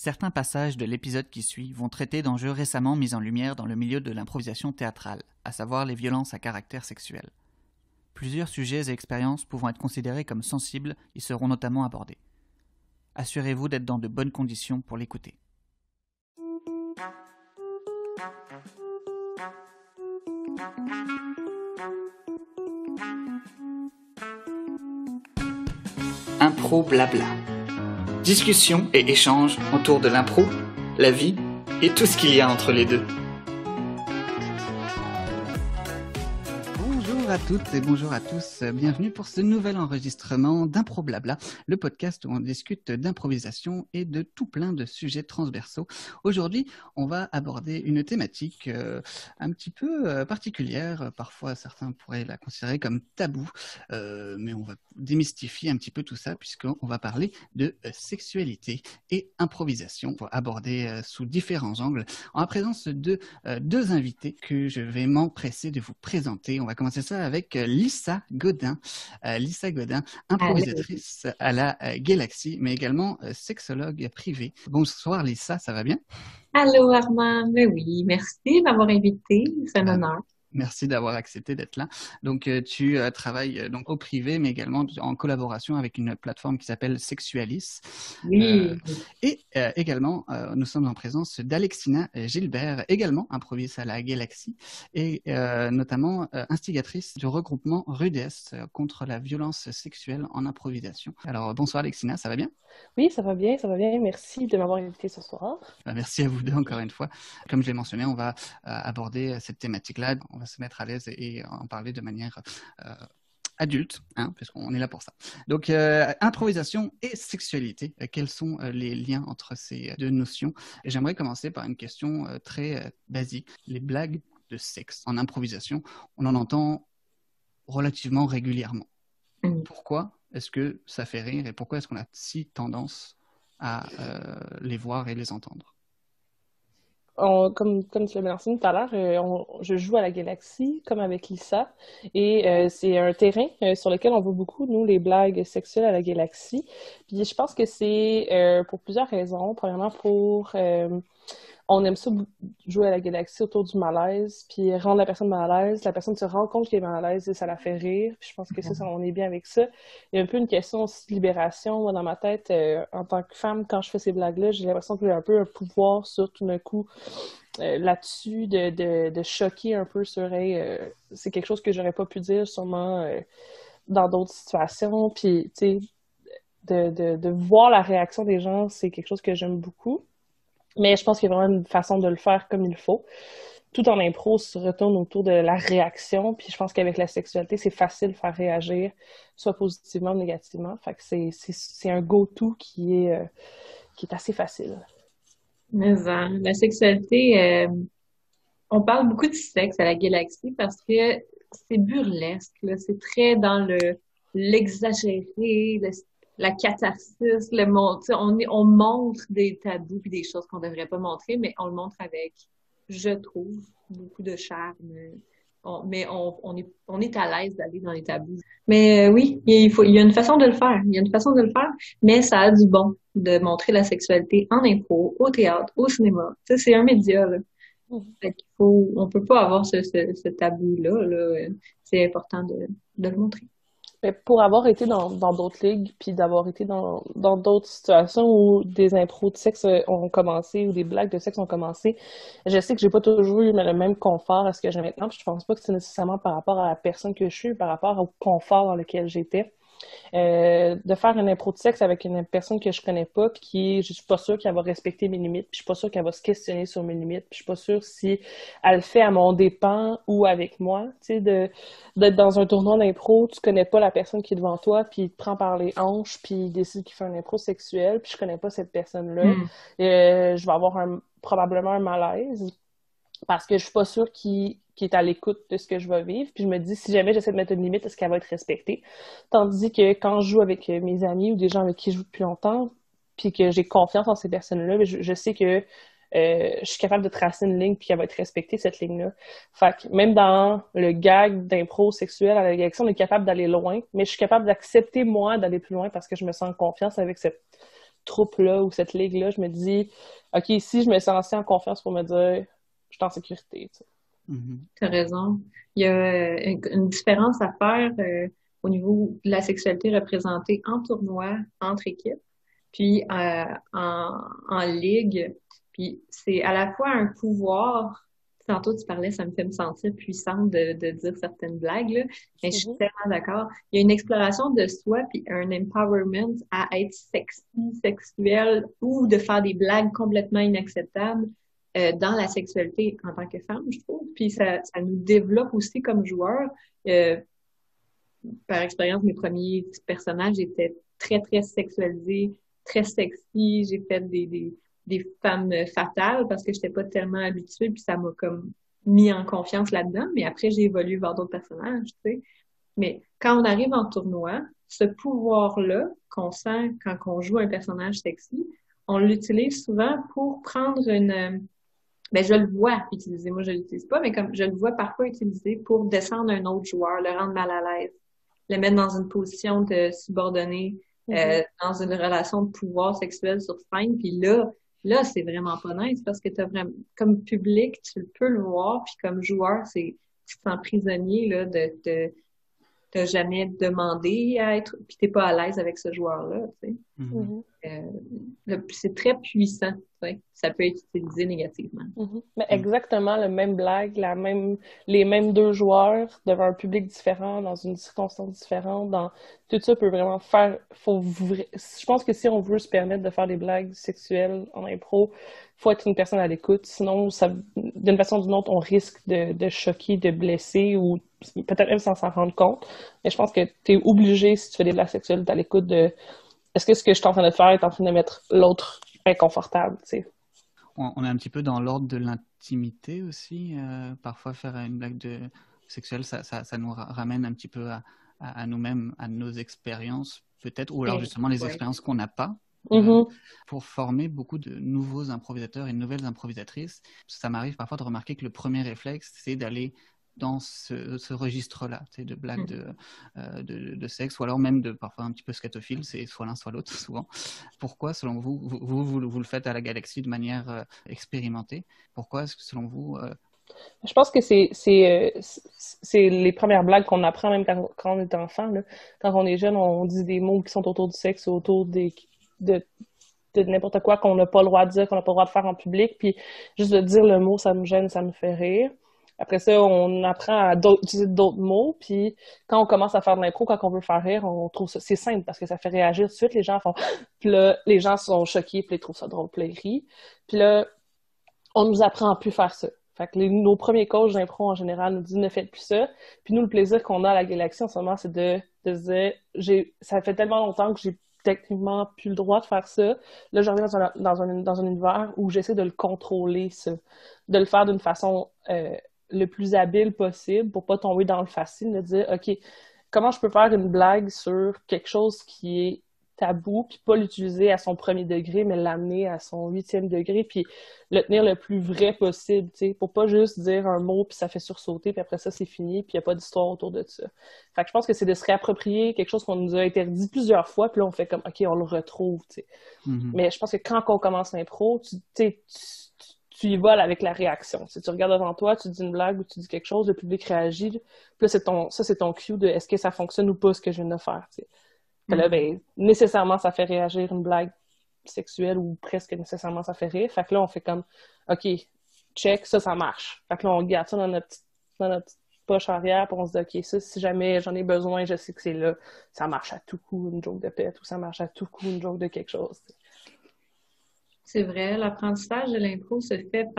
Certains passages de l'épisode qui suit vont traiter d'enjeux récemment mis en lumière dans le milieu de l'improvisation théâtrale, à savoir les violences à caractère sexuel. Plusieurs sujets et expériences pouvant être considérés comme sensibles y seront notamment abordés. Assurez-vous d'être dans de bonnes conditions pour l'écouter. Impro blabla. Discussion et échange autour de l'impro, la vie et tout ce qu'il y a entre les deux. Bonjour à toutes et bonjour à tous, bienvenue pour ce nouvel enregistrement d'Impro Blabla, le podcast où on discute d'improvisation et de tout plein de sujets transversaux. Aujourd'hui, on va aborder une thématique un petit peu particulière, parfois certains pourraient la considérer comme tabou, mais on va démystifier un petit peu tout ça puisqu'on va parler de sexualité et improvisation pour aborder sous différents angles en la présence de deux invités que je vais m'empresser de vous présenter. On va commencer ça avec Lisa Godin. Lisa Godin, improvisatrice à la Galaxie, mais également sexologue privée. Bonsoir Lisa, ça va bien? Allô Armand, mais oui, merci de m'avoir invité, c'est un honneur. Merci d'avoir accepté d'être là. Donc, tu travailles donc au privé, mais également en collaboration avec une plateforme qui s'appelle Sexualis. Oui. Et également, nous sommes en présence d'Alexina Gilbert, également improviste à la Galaxie, et notamment instigatrice du regroupement RUDES contre la violence sexuelle en improvisation. Alors, bonsoir Alexina, ça va bien? Oui, ça va bien. Merci de m'avoir invité ce soir. Merci à vous deux encore une fois. Comme je l'ai mentionné, on va aborder cette thématique-là. On va se mettre à l'aise et en parler de manière adulte, parce qu'on est là pour ça. Donc, improvisation et sexualité, quels sont les liens entre ces deux notions? Et j'aimerais commencer par une question très basique. Les blagues de sexe en improvisation, on en entend relativement régulièrement. Pourquoi est-ce que ça fait rire et pourquoi est-ce qu'on a si tendance à les voir et les entendre? Comme tu l'as mentionné tout à l'heure, je joue à la Galaxie, comme avec Lisa, et c'est un terrain sur lequel on voit beaucoup, nous, les blagues sexuelles à la Galaxie. Puis je pense que c'est pour plusieurs raisons. Premièrement, on aime ça jouer à la Galaxie autour du malaise, puis rendre la personne mal à l'aise. La personne se rend compte qu'elle est mal à l'aise et ça la fait rire. Puis je pense que ça, on est bien avec ça. Il y a un peu une question aussi de libération. Moi, dans ma tête, en tant que femme, quand je fais ces blagues-là, j'ai l'impression que j'ai un peu un pouvoir sur tout d'un coup là-dessus, de choquer un peu sur c'est quelque chose que j'aurais pas pu dire sûrement dans d'autres situations. Puis, tu sais, de voir la réaction des gens, c'est quelque chose que j'aime beaucoup. Mais je pense qu'il y a vraiment une façon de le faire comme il faut. Tout en impro se retourne autour de la réaction. Puis je pense qu'avec la sexualité, c'est facile de faire réagir, soit positivement ou négativement. Fait que c'est un go-to qui est assez facile. Mais la sexualité, on parle beaucoup de sexe à la Galaxie parce que c'est burlesque, là. C'est très dans l'exagéré, la catharsis, on montre des tabous puis des choses qu'on devrait pas montrer, mais on le montre avec, je trouve, beaucoup de charme. On est à l'aise d'aller dans les tabous. Mais oui, il y a une façon de le faire. Il y a une façon de le faire, mais ça a du bon de montrer la sexualité en impro, au théâtre, au cinéma. Tu sais, c'est un média, là. Fait qu'il on peut pas avoir ce tabou-là, là. C'est important de le montrer. Mais pour avoir été dans d'autres ligues, puis d'avoir été dans d'autres situations où des impros de sexe ont commencé, ou des blagues de sexe ont commencé, je sais que j'ai pas toujours eu le même confort à ce que j'ai maintenant, puis je pense pas que c'est nécessairement par rapport à la personne que je suis, par rapport au confort dans lequel j'étais. De faire une impro de sexe avec une personne que je connais pas, puis je suis pas sûre qu'elle va respecter mes limites, puis je suis pas sûre qu'elle va se questionner sur mes limites, puis je suis pas sûre si elle le fait à mon dépens ou avec moi, tu sais, d'être dans un tournoi d'impro, tu connais pas la personne qui est devant toi, puis il te prend par les hanches, puis il décide qu'il fait une impro sexuelle, puis je connais pas cette personne-là, je vais avoir probablement un malaise, parce que je suis pas sûre qu'il est à l'écoute de ce que je vais vivre. Puis je me dis, si jamais j'essaie de mettre une limite, est-ce qu'elle va être respectée? Tandis que quand je joue avec mes amis ou des gens avec qui je joue depuis longtemps, puis que j'ai confiance en ces personnes-là, je sais que je suis capable de tracer une ligne puis qu'elle va être respectée, cette ligne-là. Fait que même dans le gag d'impro sexuel à la direction, on est capable d'aller loin, mais je suis capable d'accepter, moi, d'aller plus loin parce que je me sens en confiance avec cette troupe-là ou cette ligue-là, je me dis, OK, ici, je me sens assez en confiance pour me dire, je suis en sécurité, tu sais. T'as raison. Il y a une différence à faire au niveau de la sexualité représentée en tournoi, entre équipes, puis en ligue. Puis c'est à la fois un pouvoir. Tantôt, tu parlais, ça me fait me sentir puissante de dire certaines blagues, là, mais je suis tellement d'accord. Il y a une exploration de soi, puis un empowerment à être sexy, sexuel, ou de faire des blagues complètement inacceptables dans la sexualité en tant que femme, je trouve. Puis ça nous développe aussi comme joueurs. Par expérience, mes premiers personnages étaient très, très sexualisés, très sexy. J'ai fait des femmes fatales parce que j'étais pas tellement habituée, puis ça m'a comme mis en confiance là-dedans. Mais après, j'ai évolué vers d'autres personnages, tu sais. Mais quand on arrive en tournoi, ce pouvoir-là qu'on sent quand on joue un personnage sexy, on l'utilise souvent pour prendre ben, je le vois utiliser. Moi, je l'utilise pas, mais comme je le vois parfois utiliser pour descendre un autre joueur, le rendre mal à l'aise, le mettre dans une position de subordonné, dans une relation de pouvoir sexuel sur scène. Puis là, c'est vraiment pas nice parce que t'as vraiment, comme public, tu peux le voir, puis comme joueur, tu te sens prisonnier, là, t'as jamais demandé à être, puis t'es pas à l'aise avec ce joueur-là, tu sais. C'est très puissant, tu sais. Ça peut être utilisé négativement. Mais exactement la même blague, les mêmes deux joueurs devant un public différent, dans une circonstance différente, tout ça peut vraiment faire, je pense que si on veut se permettre de faire des blagues sexuelles en impro, faut être une personne à l'écoute, sinon d'une façon ou d'une autre, on risque de choquer, de blesser ou peut-être même sans s'en rendre compte. Mais je pense que t'es obligé, si tu fais des blagues sexuelles, d'être à l'écoute de est-ce que ce que je suis en train de faire est en train de mettre l'autre inconfortable, tu sais. On est un petit peu dans l'ordre de l'intimité aussi. Parfois, faire une blague sexuelle, ça nous ramène un petit peu à nous-mêmes, à nos expériences, peut-être, ou alors justement les expériences qu'on n'a pas. Pour former beaucoup de nouveaux improvisateurs et de nouvelles improvisatrices. Ça m'arrive parfois de remarquer que le premier réflexe, c'est d'aller dans ce registre-là, tu sais, de blagues de sexe, ou alors même parfois un petit peu scatophile, c'est soit l'un soit l'autre souvent. Pourquoi, selon vous, vous le faites à la Galaxie de manière expérimentée? Pourquoi est-ce que, selon vous... Je pense que c'est les premières blagues qu'on apprend même quand on est enfant, là. Quand on est jeune, on dit des mots qui sont autour du sexe, autour de n'importe quoi qu'on n'a pas le droit de dire, qu'on n'a pas le droit de faire en public, puis juste de dire le mot, ça me gêne, ça me fait rire. Après ça, on apprend à utiliser d'autres mots, puis quand on commence à faire de l'impro, quand on veut faire rire, on trouve ça, c'est simple parce que ça fait réagir tout de suite, les gens font puis là, les gens sont choqués, puis ils trouvent ça drôle, puis ils rient. Puis là, on nous apprend à plus faire ça. Fait que nos premiers coachs d'impro en général nous disent ne faites plus ça. Puis nous, le plaisir qu'on a à la Galaxie en ce moment, c'est de se dire ça fait tellement longtemps que j'ai techniquement plus le droit de faire ça. Là, je reviens dans un univers où j'essaie de le contrôler, ça. De le faire d'une façon le plus habile possible pour pas tomber dans le facile, de dire OK, comment je peux faire une blague sur quelque chose qui est tabou, puis pas l'utiliser à son premier degré, mais l'amener à son 8e degré, puis le tenir le plus vrai possible, tu sais, pour pas juste dire un mot, puis ça fait sursauter, puis après ça, c'est fini, puis il n'y a pas d'histoire autour de ça. Fait que je pense que c'est de se réapproprier quelque chose qu'on nous a interdit plusieurs fois, puis là, on fait comme, OK, on le retrouve, tu sais. Mais je pense que quand on commence l'impro, tu y voles avec la réaction. Si tu regardes devant toi, tu dis une blague ou tu dis quelque chose, le public réagit, puis là, c'est ton cue de est-ce que ça fonctionne ou pas, ce que je viens de faire, tu sais. Là, ben, nécessairement, ça fait réagir une blague sexuelle ou presque nécessairement, ça fait rire. Fait que là, on fait comme, OK, check, ça marche. Fait que là, on garde ça dans notre petite poche arrière, puis on se dit, OK, ça, si jamais j'en ai besoin, je sais que c'est là. Ça marche à tout coup, une joke de pète, ou ça marche à tout coup, une joke de quelque chose. C'est vrai, l'apprentissage de l'impro se fait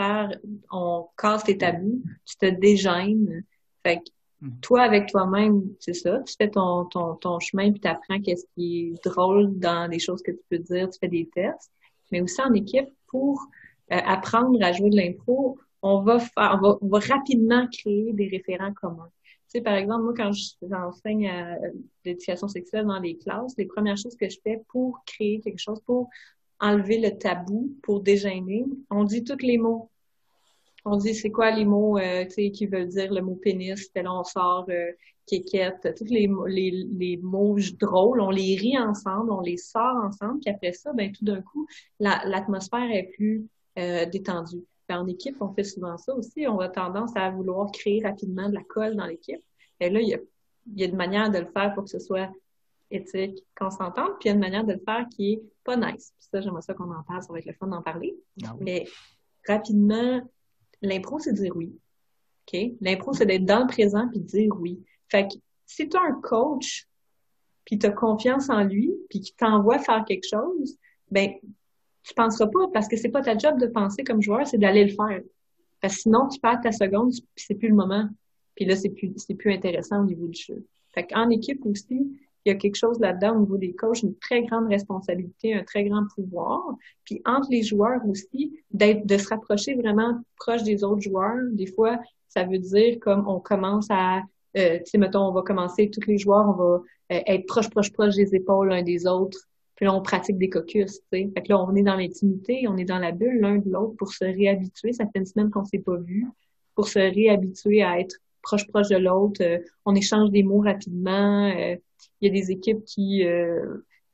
on casse tes tabous, tu te dégênes. Fait que toi, avec toi-même, c'est ça, tu fais ton chemin puis tu apprends qu'est-ce qui est drôle dans des choses que tu peux dire, tu fais des tests. Mais aussi en équipe, pour apprendre à jouer de l'impro, on va rapidement créer des référents communs. Tu sais, par exemple, moi, quand j'enseigne l'éducation sexuelle dans les classes, les premières choses que je fais pour créer quelque chose, pour enlever le tabou, pour dégêner, on dit tous les mots. On dit c'est quoi les mots tu sais, qui veulent dire le mot pénis, puis là on sort kékette, tous les mots drôles, on les rit ensemble, on les sort ensemble, puis après ça, ben tout d'un coup, l'atmosphère est plus détendue. Puis en équipe, on fait souvent ça aussi, on a tendance à vouloir créer rapidement de la colle dans l'équipe. Et là, il y a une manière de le faire pour que ce soit éthique, qu'on s'entende, puis il y a une manière de le faire qui est pas nice. Puis ça, j'aimerais ça qu'on en parle, ça va être le fun d'en parler. Ah oui. Mais rapidement, l'impro, c'est dire oui. OK? L'impro, c'est d'être dans le présent puis de dire oui. Fait que si tu as un coach puis tu as confiance en lui puis qu'il t'envoie faire quelque chose, ben tu penseras pas parce que c'est pas ta job de penser comme joueur, c'est d'aller le faire. Parce que sinon, tu perds ta seconde puis c'est plus le moment. Puis là, c'est plus intéressant au niveau du jeu. Fait qu'en équipe aussi, il y a quelque chose là-dedans au niveau des coachs, une très grande responsabilité, un très grand pouvoir. Puis entre les joueurs aussi, de se rapprocher vraiment proche des autres joueurs. Des fois, ça veut dire comme on commence à, tu sais, mettons, on va commencer, tous les joueurs, on va être proche des épaules l'un des autres. Puis là, on pratique des caucus, tu sais. Fait que là, on est dans l'intimité, on est dans la bulle l'un de l'autre pour se réhabituer. Ça fait une semaine qu'on s'est pas vu. Pour se réhabituer à être proche de l'autre. On échange des mots rapidement. Il y a des équipes qui...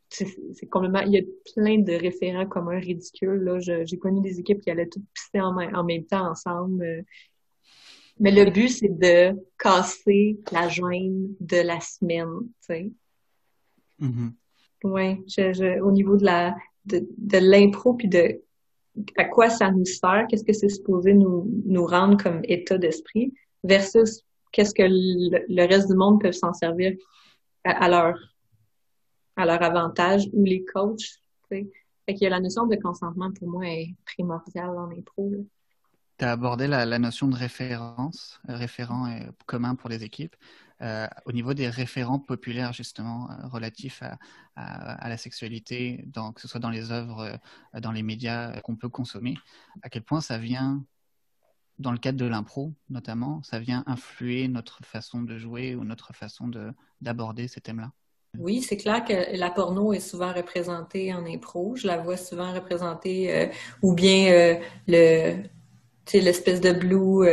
c'est complètement... Il y a plein de référents communs ridicules. Là. J'ai connu des équipes qui allaient toutes pisser en même temps ensemble. Mais le but, c'est de casser la jointe de la semaine, tu sais. Mm-hmm. Ouais, au niveau de l'impro puis de à quoi ça nous sert, qu'est-ce que c'est supposé nous rendre comme état d'esprit versus qu'est-ce que le reste du monde peut s'en servir à leur avantage ou les coachs, tu sais. Fait qu'il y a la notion de consentement pour moi est primordiale en impro. Tu as abordé la notion de référence, référent commun pour les équipes. Au niveau des référents populaires, justement, relatifs à la sexualité, que ce soit dans les œuvres, dans les médias qu'on peut consommer, à quel point ça vient, dans le cadre de l'impro notamment, ça vient influer notre façon de jouer ou notre façon d'aborder ces thèmes-là? Oui, c'est clair que la porno est souvent représentée en impro. Je la vois souvent représentée, ou bien tu sais, l'espèce de blue...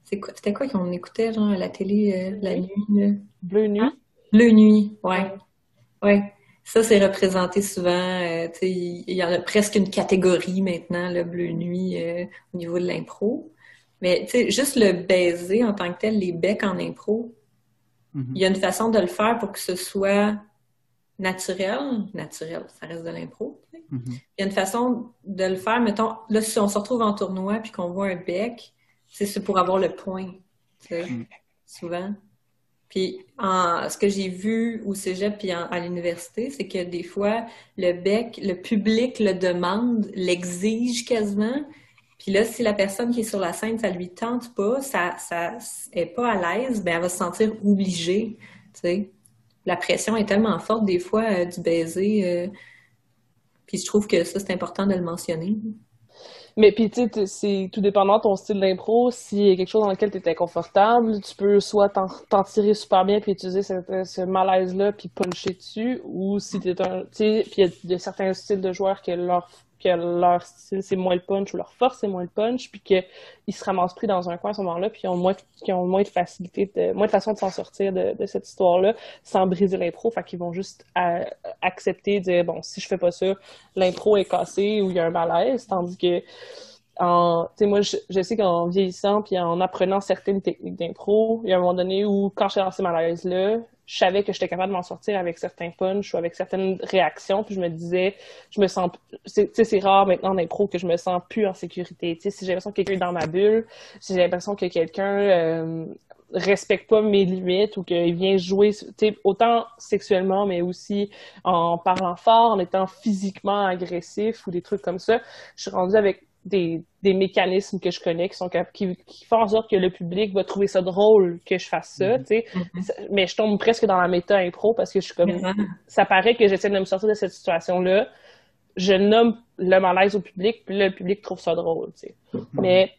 c'était quoi qu'on écoutait, genre, à la télé la nuit? Bleu nuit. Hein? Bleu nuit, ouais. Ouais. Ça, c'est représenté souvent. Tu sais, il y en a presque une catégorie maintenant, le bleu nuit, au niveau de l'impro. Mais, tu sais, juste le baiser en tant que tel, les becs en impro, il y a une façon de le faire pour que ce soit naturel, ça reste de l'impro. Il y a une façon de le faire, mettons, là, si on se retrouve en tournoi puis qu'on voit un bec, c'est pour avoir le point, tu sais, souvent. Puis, ce que j'ai vu au cégep puis à l'université, c'est que des fois, le bec, le public le demande, l'exige quasiment. Puis là, si la personne qui est sur la scène, ça lui tente pas, ça est pas à l'aise, ben elle va se sentir obligée, tu sais. La pression est tellement forte des fois du baiser. Puis je trouve que ça, c'est important de le mentionner. Mais puis tu sais, c'est tout dépendant de ton style d'impro. S'il y a quelque chose dans lequel tu es inconfortable, tu peux soit t'en tirer super bien puis utiliser ce malaise-là puis puncher dessus, ou si t'es un... Tu sais, puis il y a certains styles de joueurs que leur style, c'est moins le punch, ou leur force, c'est moins le punch, puis qu'ils se ramassent pris dans un coin à ce moment-là, puis qui ont moins de facilité, moins de façon de s'en sortir de cette histoire-là, sans briser l'impro. Fait qu'ils vont juste accepter, dire, bon, si je fais pas ça, l'impro est cassée, ou il y a un malaise, tandis que, tu sais, moi, je sais qu'en vieillissant, puis en apprenant certaines techniques d'impro, il y a un moment donné où, quand j'étais dans ces malaises-là, je savais que j'étais capable de m'en sortir avec certains punchs ou avec certaines réactions, puis je me disais, tu sais, c'est rare maintenant en impro que je me sens plus en sécurité. Tu sais, si j'ai l'impression que quelqu'un est dans ma bulle, si j'ai l'impression que quelqu'un respecte pas mes limites ou qu'il vient jouer, tu sais, autant sexuellement, mais aussi en parlant fort, en étant physiquement agressif ou des trucs comme ça, je suis rendue avec des mécanismes que je connais qui font en sorte que le public va trouver ça drôle que je fasse ça, tu sais. Mais je tombe presque dans la méta-impro parce que je suis comme... Ça paraît que j'essaie de me sortir de cette situation-là. Je nomme le malaise au public, puis là, le public trouve ça drôle, tu sais. Mais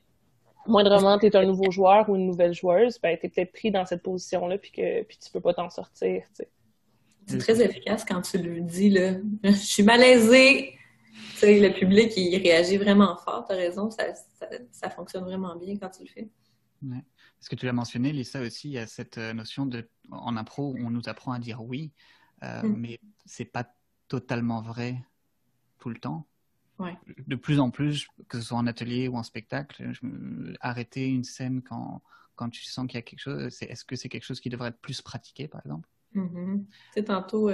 moindrement, t'es un nouveau joueur ou une nouvelle joueuse, ben t'es peut-être pris dans cette position-là puis tu peux pas t'en sortir, tu sais. C'est très efficace quand tu le dis, là. Je suis malaisée. Tu sais, le public, il réagit vraiment fort, t'as raison, ça fonctionne vraiment bien quand tu le fais. Ouais. Parce que tu l'as mentionné, Lisa, aussi, il y a cette notion en impro, on nous apprend à dire oui, mais c'est pas totalement vrai tout le temps. Ouais. De plus en plus, que ce soit en atelier ou en spectacle, arrêter une scène quand tu sens qu'il y a quelque chose, est-ce que c'est quelque chose qui devrait être plus pratiqué, par exemple? Tu sais, tantôt,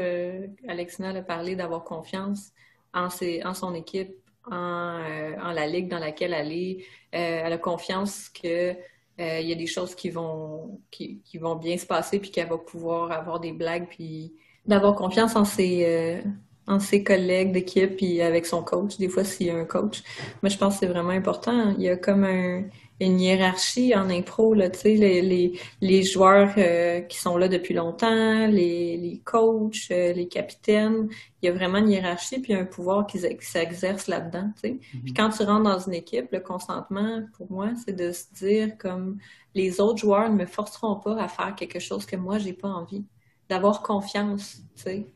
Alexina a parlé d'avoir confiance en son équipe, en la ligue dans laquelle elle est. Elle a confiance que il y a des choses qui vont bien se passer, puis qu'elle va pouvoir avoir des blagues, puis d'avoir confiance en ses collègues d'équipe, puis avec son coach, des fois s'il y a un coach. Moi, je pense que c'est vraiment important. Il y a comme une hiérarchie en impro, là, tu sais, les joueurs qui sont là depuis longtemps, les coachs, les capitaines. Il y a vraiment une hiérarchie puis un pouvoir qui s'exerce là-dedans, tu sais. Puis quand tu rentres dans une équipe, le consentement, pour moi, c'est de se dire comme les autres joueurs ne me forceront pas à faire quelque chose que moi, j'ai pas envie. D'avoir confiance, tu sais.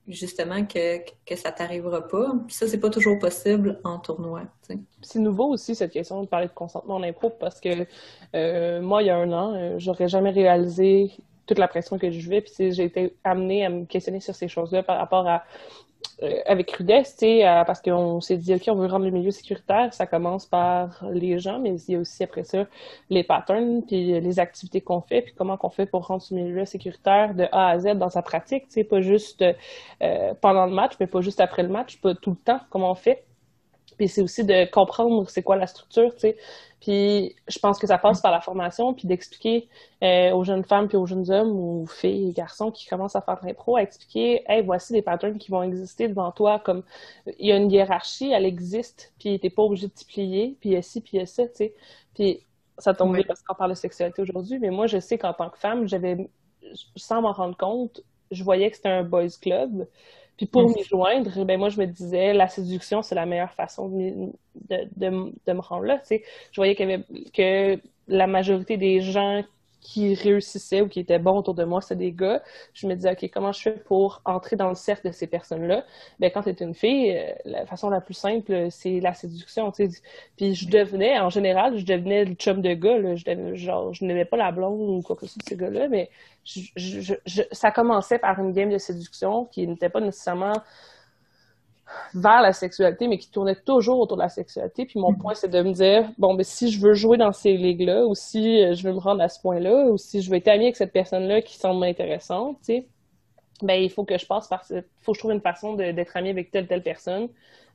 Justement, que ça t'arrivera pas. Puis ça, c'est pas toujours possible en tournoi, tu sais. C'est nouveau aussi, cette question de parler de consentement en impro, parce que moi, il y a 1 an, j'aurais jamais réalisé toute la pression que je vivais, puis j'ai été amenée à me questionner sur ces choses-là par rapport à avec Rudesse, tu sais, parce qu'on s'est dit, OK, on veut rendre le milieu sécuritaire, ça commence par les gens, mais il y a aussi après ça les patterns, puis les activités qu'on fait, puis comment qu'on fait pour rendre ce milieu sécuritaire de A à Z dans sa pratique, tu sais, pas juste pendant le match, mais pas juste après le match, pas tout le temps, comment on fait. Puis c'est aussi de comprendre c'est quoi la structure, tu sais. Puis je pense que ça passe par la formation, puis d'expliquer aux jeunes femmes puis aux jeunes hommes, aux filles et garçons qui commencent à faire de l'impro, à expliquer, hey, voici des patterns qui vont exister devant toi, comme il y a une hiérarchie, elle existe, puis t'es pas obligé de t'y plier, puis il y a ci, puis il y a ça, tu sais. Puis ça tombe bien parce qu'on parle de sexualité aujourd'hui, mais moi je sais qu'en tant que femme, sans m'en rendre compte, je voyais que c'était un boys club. Puis pour m'y joindre, ben moi, je me disais, la séduction, c'est la meilleure façon de me rendre là. Tu sais. Je voyais que la majorité des gens qui réussissaient ou qui étaient bons autour de moi, c'était des gars. Je me disais, OK, comment je fais pour entrer dans le cercle de ces personnes-là? Ben, quand tu es une fille, la façon la plus simple, c'est la séduction. Tu sais. Puis en général, je devenais le chum de gars. Là. Je n'aimais pas la blonde ou quoi que ce soit de ces gars-là, mais ça commençait par une game de séduction qui n'était pas nécessairement vers la sexualité, mais qui tournait toujours autour de la sexualité. Puis mon point, c'est de me dire, bon, ben si je veux jouer dans ces ligues-là, ou si je veux me rendre à ce point-là, ou si je veux être amie avec cette personne-là qui semble intéressante, tu sais, ben il faut que je faut que je trouve une façon d'être amie avec telle personne.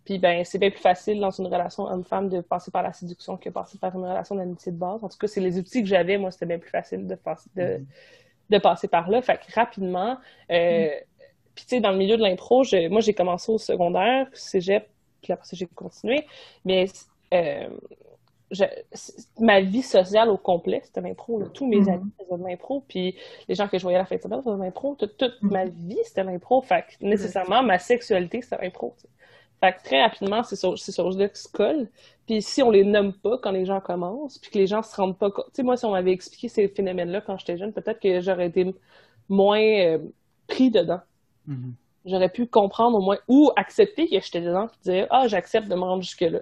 Puis ben c'est bien plus facile dans une relation homme-femme de passer par la séduction que passer par une relation d'amitié de base. En tout cas, c'est les outils que j'avais, moi, c'était bien plus facile de passer par là. Fait que rapidement, puis tu sais, dans le milieu de l'impro, moi j'ai commencé au secondaire, cégep, puis après ça j'ai continué, mais ma vie sociale au complet, c'était l'impro. Tous mes amis faisaient de l'impro, puis les gens que je voyais à la fin de semaine faisaient de l'impro. Toute ma vie, c'était l'impro. Fait que nécessairement, ma sexualité, c'était l'impro. T'sais. Fait que très rapidement, c'est sur là qui se colle. Puis si on les nomme pas quand les gens commencent, puis que les gens se rendent pas compte. Tu sais, moi, si on m'avait expliqué ces phénomènes-là quand j'étais jeune, peut-être que j'aurais été moins pris dedans. J'aurais pu comprendre au moins, ou accepter que j'étais dedans, puis dire, j'accepte de me rendre jusque-là.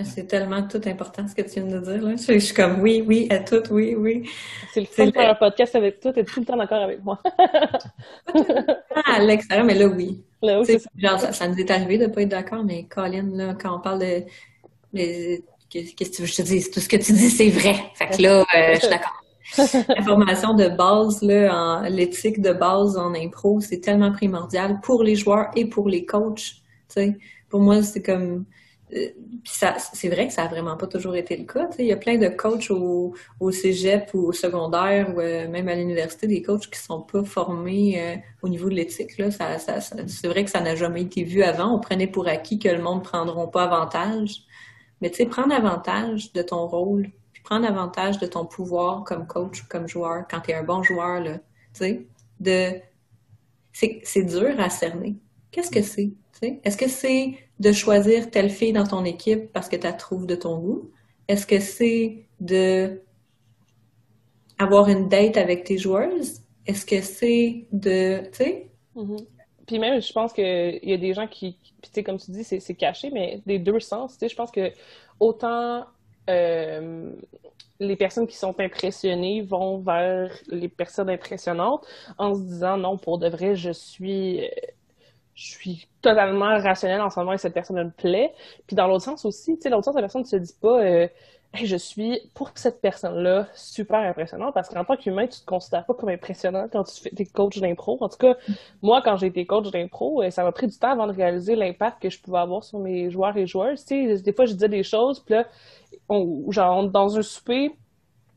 C'est tellement tout important ce que tu viens de dire. Là. Je suis comme oui, à tout, oui. C'est le fun de faire un podcast avec toi, t'es tout le temps d'accord avec moi. À l'extérieur, mais là, oui. Là, oui, genre, ça nous est arrivé de ne pas être d'accord, mais Colin, là, quand on parle de qu'est-ce que tu veux que je te dise? Tout ce que tu dis, c'est vrai. Fait que là, je suis d'accord. La formation de base, là, l'éthique de base en impro, c'est tellement primordial pour les joueurs et pour les coachs. T'sais. Pour moi, c'est comme... c'est vrai que ça a vraiment pas toujours été le cas. Il y a plein de coachs au cégep ou au secondaire ou même à l'université, des coachs qui sont pas formés au niveau de l'éthique. Là. C'est vrai que ça n'a jamais été vu avant. On prenait pour acquis que le monde ne prendront pas avantage. Mais tu sais, prendre avantage de ton rôle, puis prendre avantage de ton pouvoir comme coach ou comme joueur, quand tu es un bon joueur, là, tu sais, c'est dur à cerner. Qu'est-ce que c'est? T'sais? Est-ce que c'est de choisir telle fille dans ton équipe parce que tu la trouves de ton goût? Est-ce que c'est de avoir une date avec tes joueuses? Est-ce que c'est de, tu sais, Puis même, je pense qu'il y a des gens puis tu sais, comme tu dis, c'est caché, mais des deux sens, tu sais, je pense que autant les personnes qui sont impressionnées vont vers les personnes impressionnantes en se disant, non, pour de vrai, je suis totalement rationnelle en ce moment et cette personne me plaît. Puis dans l'autre sens aussi, tu sais, l'autre sens, la personne ne se dit pas hey, je suis pour cette personne-là super impressionnante parce qu'en tant qu'humain, tu te considères pas comme impressionnant quand tu fais tes coachs d'impro. En tout cas, moi, quand j'ai été coach d'impro, ça m'a pris du temps avant de réaliser l'impact que je pouvais avoir sur mes joueurs et joueuses. Tu sais, des fois, je disais des choses, puis là, genre, dans un souper,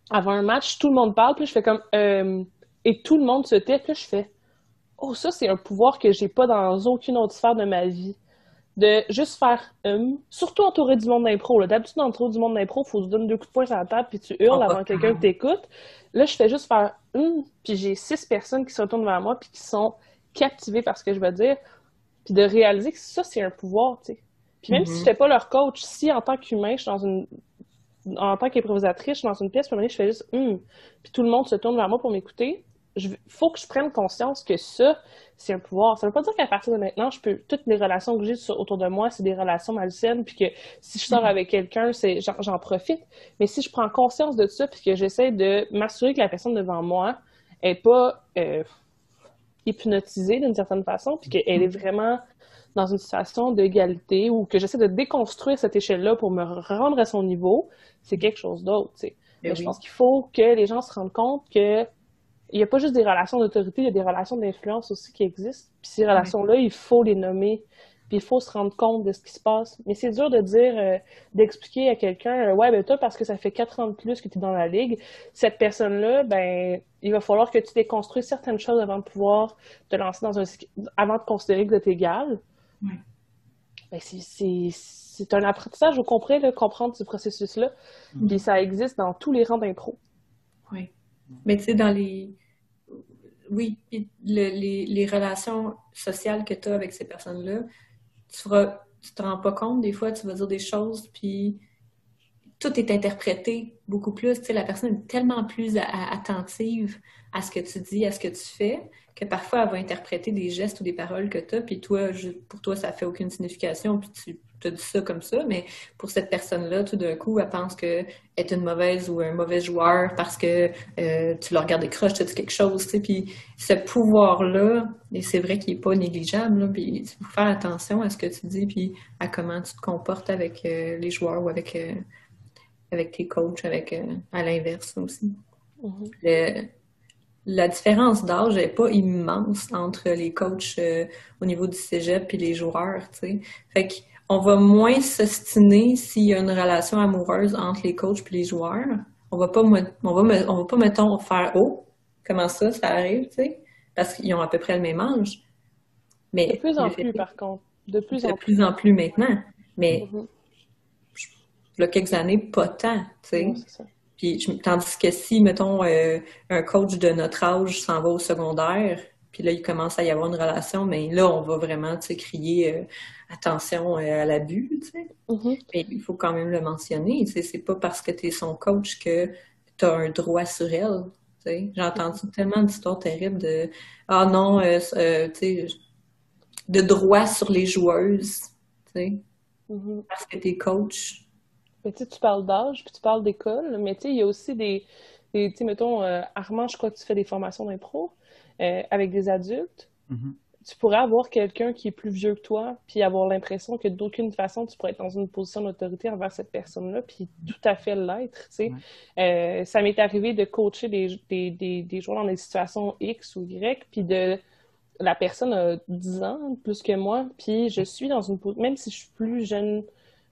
avant un match, tout le monde parle, puis là, je fais comme et tout le monde se tait, puis là, je fais oh, ça, c'est un pouvoir que j'ai pas dans aucune autre sphère de ma vie. De juste faire surtout entouré du monde d'impro. D'habitude, entouré du monde d'impro, faut que tu donnes 2 coups de poing sur la table puis tu hurles avant quelqu'un que t'écoute. Là, je fais juste faire puis j'ai 6 personnes qui se retournent vers moi puis qui sont captivées par ce que je vais dire. Puis de réaliser que ça, c'est un pouvoir, tu sais. Puis même si je fais pas leur coach, si en tant qu'humain, je suis en tant qu'improvisatrice, je suis dans une pièce, puis je fais juste puis tout le monde se tourne vers moi pour m'écouter. Faut que je prenne conscience que ça, c'est un pouvoir. Ça veut pas dire qu'à partir de maintenant, toutes les relations que j'ai autour de moi, c'est des relations malsaines, puis que si je sors avec quelqu'un, j'en profite. Mais si je prends conscience de ça, puis que j'essaie de m'assurer que la personne devant moi est pas hypnotisée d'une certaine façon, puis qu'elle est vraiment dans une situation d'égalité, ou que j'essaie de déconstruire cette échelle-là pour me rendre à son niveau, c'est quelque chose d'autre, tu sais. Mais je pense qu'il faut que les gens se rendent compte que il n'y a pas juste des relations d'autorité, il y a des relations d'influence aussi qui existent. Puis ces relations-là, il faut les nommer, puis il faut se rendre compte de ce qui se passe. Mais c'est dur de dire, d'expliquer à quelqu'un, ouais, ben toi, parce que ça fait 4 ans de plus que tu es dans la ligue, cette personne-là, ben, il va falloir que tu déconstruises certaines choses avant de pouvoir te lancer avant de considérer que tu es égal. Oui. Ben, c'est un apprentissage, vous comprenez, là, comprendre ce processus-là. Puis ça existe dans tous les rangs d'impro. Oui. Mais tu sais, les relations sociales que tu as avec ces personnes-là, tu te rends pas compte, des fois, tu vas dire des choses, puis tout est interprété beaucoup plus. Tu sais, la personne est tellement plus attentive à ce que tu dis, à ce que tu fais, que parfois, elle va interpréter des gestes ou des paroles que tu as, puis toi, pour toi, ça fait aucune signification, puis tu as dit ça comme ça, mais pour cette personne-là, tout d'un coup, elle pense qu'elle est une mauvaise ou un mauvais joueur parce que tu la regardes croche, tu as dit quelque chose, tu sais, puis ce pouvoir-là, et c'est vrai qu'il n'est pas négligeable, là, puis il faut faire attention à ce que tu dis, puis à comment tu te comportes avec les joueurs ou avec tes coachs, à l'inverse aussi. La différence d'âge n'est pas immense entre les coachs au niveau du cégep et les joueurs, tu sais. Fait qu'on va moins s'ostiner s'il y a une relation amoureuse entre les coachs et les joueurs. On va pas, mettons, faire « Oh, comment ça arrive, tu sais? » Parce qu'ils ont à peu près le même âge. Mais de plus en plus, par contre. De plus en plus maintenant. Mais il y a quelques années, pas tant, tu sais. C'est ça. Puis, tandis que si, mettons, un coach de notre âge s'en va au secondaire, puis là, il commence à y avoir une relation, mais là, on va vraiment, tu sais, crier attention à l'abus, tu sais. Mais il faut quand même le mentionner, tu sais, c'est pas parce que tu es son coach que tu as un droit sur elle, tu sais. J'ai entendu tellement d'histoires terribles de « Ah non, tu sais, de droit sur les joueuses, tu sais, parce que tu es coach. » Mais tu parles d'âge, puis tu parles d'école, mais tu sais, il y a aussi tu sais, mettons, Armand, je crois que tu fais des formations d'impro avec des adultes. Tu pourrais avoir quelqu'un qui est plus vieux que toi, puis avoir l'impression que d'aucune façon, tu pourrais être dans une position d'autorité envers cette personne-là, puis tout à fait l'être, tu sais. Ça m'est arrivé de coacher des joueurs dans des situations X ou Y, puis la personne a 10 ans plus que moi, puis je suis dans une position, même si je suis plus jeune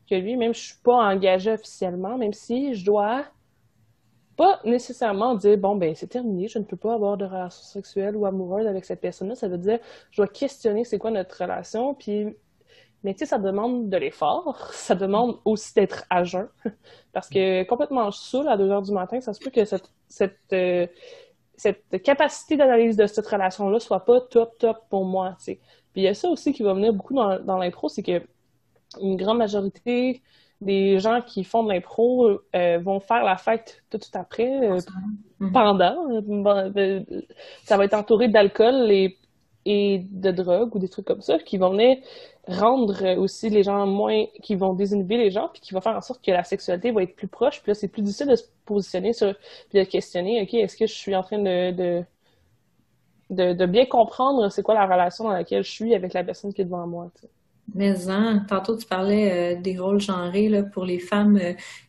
que lui, même si je suis pas engagée officiellement, même si je dois pas nécessairement dire bon ben c'est terminé, je ne peux pas avoir de relation sexuelle ou amoureuse avec cette personne-là, ça veut dire je dois questionner c'est quoi notre relation, puis mais tu sais ça demande de l'effort, ça demande aussi d'être à jeun, parce que complètement saoul à 2 heures du matin, ça se peut que cette capacité d'analyse de cette relation-là soit pas top pour moi, tu sais. Puis il y a ça aussi qui va venir beaucoup dans l'impro, c'est que une grande majorité des gens qui font de l'impro vont faire la fête tout de suite après, pendant. Ça va être entouré d'alcool et et de drogue ou des trucs comme ça qui vont venir rendre aussi les gens qui vont désinhiber les gens, puis qui vont faire en sorte que la sexualité va être plus proche. Puis là, c'est plus difficile de se positionner puis de questionner, OK, est-ce que je suis en train de bien comprendre c'est quoi la relation dans laquelle je suis avec la personne qui est devant moi, tu sais. Mais tantôt tu parlais des rôles genrés là, pour les femmes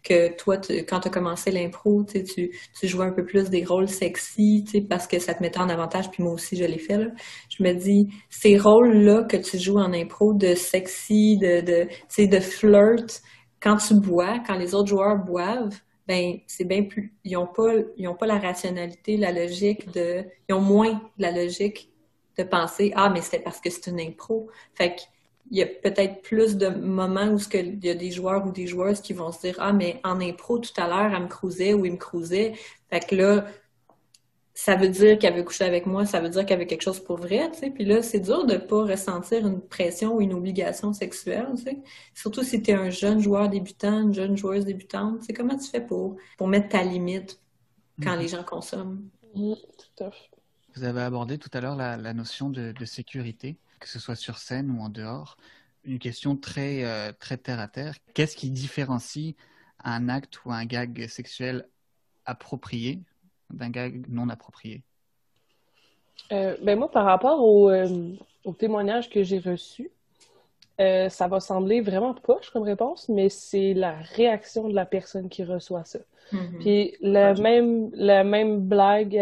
que toi, quand tu as commencé l'impro, tu jouais un peu plus des rôles sexy parce que ça te mettait en avantage, puis moi aussi je l'ai fait. Là. Je me dis, ces rôles-là que tu joues en impro de sexy, de flirt, quand tu bois, quand les autres joueurs boivent, ben c'est bien plus. Ils ont pas la rationalité, la logique ils ont moins la logique de penser mais c'était parce que c'est une impro. Fait que il y a peut-être plus de moments où il y a des joueurs ou des joueuses qui vont se dire mais en impro tout à l'heure elle me cruisait ou il me cruisait, fait que là ça veut dire qu'elle veut coucher avec moi, ça veut dire qu'elle veut quelque chose pour vrai, tu sais. Puis là c'est dur de pas ressentir une pression ou une obligation sexuelle, tu sais. Surtout si tu es un jeune joueur débutant, une jeune joueuse débutante, c'est comment tu fais pour mettre ta limite quand les gens consomment. Tout à fait. Vous avez abordé tout à l'heure la notion de sécurité, que ce soit sur scène ou en dehors. Une question très terre à terre. Qu'est-ce qui différencie un acte ou un gag sexuel approprié d'un gag non approprié? Moi, par rapport au témoignage que j'ai reçu, ça va sembler vraiment poche comme réponse, mais c'est la réaction de la personne qui reçoit ça. Mm-hmm. Puis la même blague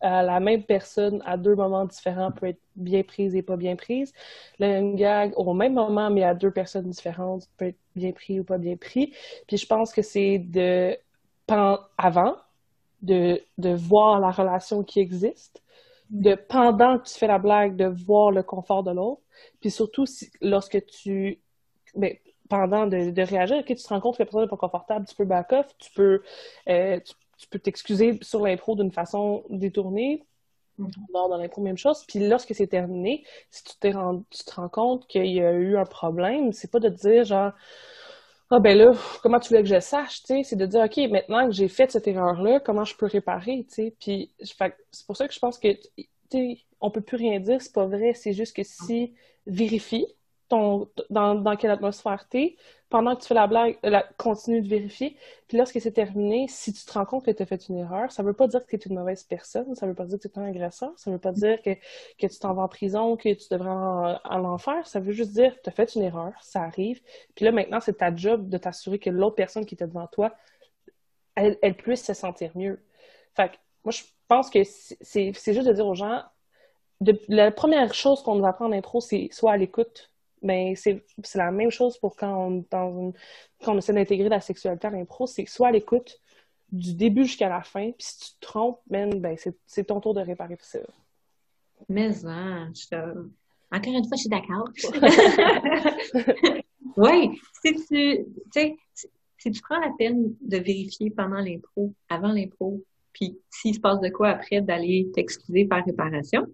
à la même personne à deux moments différents peut être bien prise et pas bien prise. Le même gag au même moment, mais à deux personnes différentes, peut être bien pris ou pas bien pris. Puis je pense que c'est avant de voir la relation qui existe, de pendant que tu fais la blague, de voir le confort de l'autre. Puis surtout, lorsque pendant de réagir, okay, tu te rends compte que la personne n'est pas confortable, tu peux back off, tu peux t'excuser sur l'impro d'une façon détournée. Dans l'impro, même chose. Puis lorsque c'est terminé, si tu te rends compte qu'il y a eu un problème, c'est pas de te dire genre ben là, comment tu voulais que je sache, tu sais, c'est de dire OK, maintenant que j'ai fait cette erreur-là, comment je peux réparer, tu sais. Puis c'est pour ça que je pense que tu sais, on peut plus rien dire, c'est pas vrai, c'est juste que si vérifie dans quelle atmosphère t'es, pendant que tu fais la blague, continue de vérifier. Puis lorsque c'est terminé, si tu te rends compte que tu as fait une erreur, ça veut pas dire que tu es une mauvaise personne, ça veut pas dire que tu es un agresseur, ça veut pas dire que tu t'en vas en prison, que tu devrais en enfer, ça veut juste dire que tu as fait une erreur, ça arrive. Puis là, maintenant, c'est ta job de t'assurer que l'autre personne qui était devant toi, elle puisse se sentir mieux. Fait que moi, je pense que c'est juste de dire aux gens, la première chose qu'on nous apprend en intro, c'est soit à l'écoute. Mais c'est la même chose pour quand on essaie d'intégrer la sexualité à l'impro, c'est soit à l'écoute du début jusqu'à la fin, puis si tu te trompes, c'est ton tour de réparer ça. Mais encore une fois, je suis d'accord. Oui, si tu prends la peine de vérifier pendant l'impro, avant l'impro, puis s'il se passe de quoi après, d'aller t'excuser par réparation,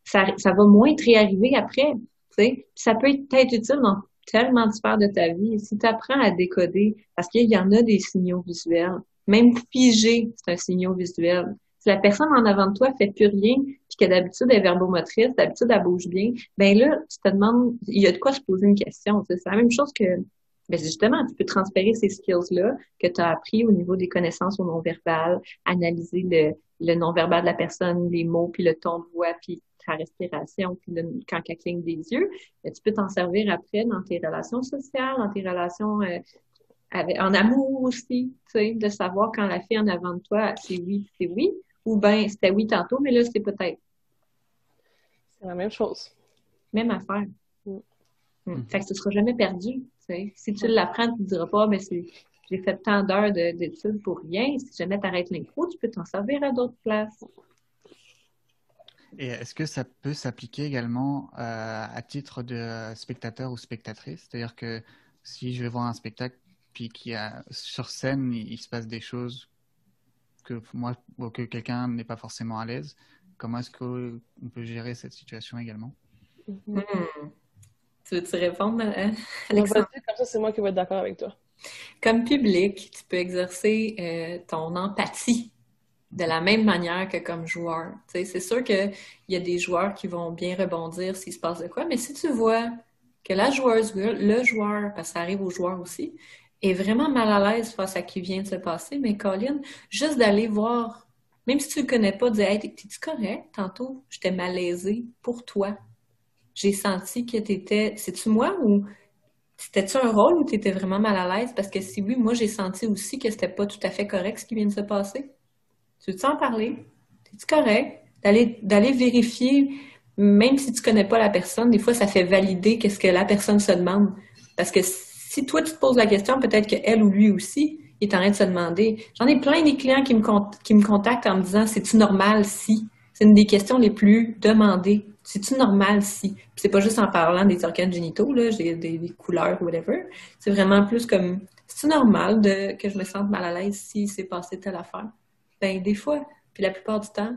ça va moins te réarriver après. T'sais, ça peut être utile dans tellement de sphères de ta vie. Si tu apprends à décoder, parce qu'il y en a des signaux visuels, même figé, c'est un signal visuel. Si la personne en avant de toi fait plus rien, puis que d'habitude elle est verbomotrice, d'habitude elle bouge bien, là, tu te demandes, il y a de quoi se poser une question. C'est la même chose que, justement, tu peux transférer ces skills-là que tu as appris au niveau des connaissances au non-verbal, analyser le non-verbal de la personne, les mots, puis le ton de voix, puis ta respiration, puis quand elle cligne des yeux, tu peux t'en servir après dans tes relations sociales, dans tes relations en amour aussi, tu sais, de savoir quand la fille en avant de toi, c'est oui, ou c'était oui tantôt, mais là, c'est peut-être. C'est la même chose. Même affaire. Fait que tu ne seras jamais perdu, tu sais. Si tu l'apprends, tu ne te diras pas, mais j'ai fait tant d'heures d'études pour rien. Si jamais tu arrêtes l'impro, tu peux t'en servir à d'autres places. Et est-ce que ça peut s'appliquer également à titre de spectateur ou spectatrice? C'est-à-dire que si je vais voir un spectacle, puis sur scène, il se passe des choses que moi ou que quelqu'un n'est pas forcément à l'aise, comment est-ce qu'on peut gérer cette situation également? Tu veux-tu répondre, Alexandre? Comme ça, c'est moi qui vais être d'accord avec toi. Comme public, tu peux exercer ton empathie De la même manière que comme joueur. Tu sais, c'est sûr qu'il y a des joueurs qui vont bien rebondir s'il se passe de quoi, mais si tu vois que la joueuse, le joueur, parce que ça arrive aux joueurs aussi, est vraiment mal à l'aise face à ce qui vient de se passer, mais Colin, juste d'aller voir, même si tu le connais pas, dire « Hey, t'es-tu correct? Tantôt, j'étais malaisée pour toi. J'ai senti que t'étais... C'est-tu moi ou c'était-tu un rôle où t'étais vraiment mal à l'aise? Parce que si oui, moi, j'ai senti aussi que c'était pas tout à fait correct ce qui vient de se passer. Tu veux-tu en parler? C'est-tu correct? D'aller vérifier, même si tu connais pas la personne, des fois, ça fait valider qu'est-ce que la personne se demande. Parce que si toi, tu te poses la question, peut-être qu'elle ou lui aussi, il est en train de se demander. J'en ai plein des clients qui me contactent en me disant, c'est-tu normal si? C'est une des questions les plus demandées. C'est-tu normal si? Puis c'est pas juste en parlant des organes génitaux, là, des couleurs, whatever. C'est vraiment plus comme, c'est-tu normal que je me sente mal à l'aise si c'est passé telle affaire? Ben, des fois, puis la plupart du temps,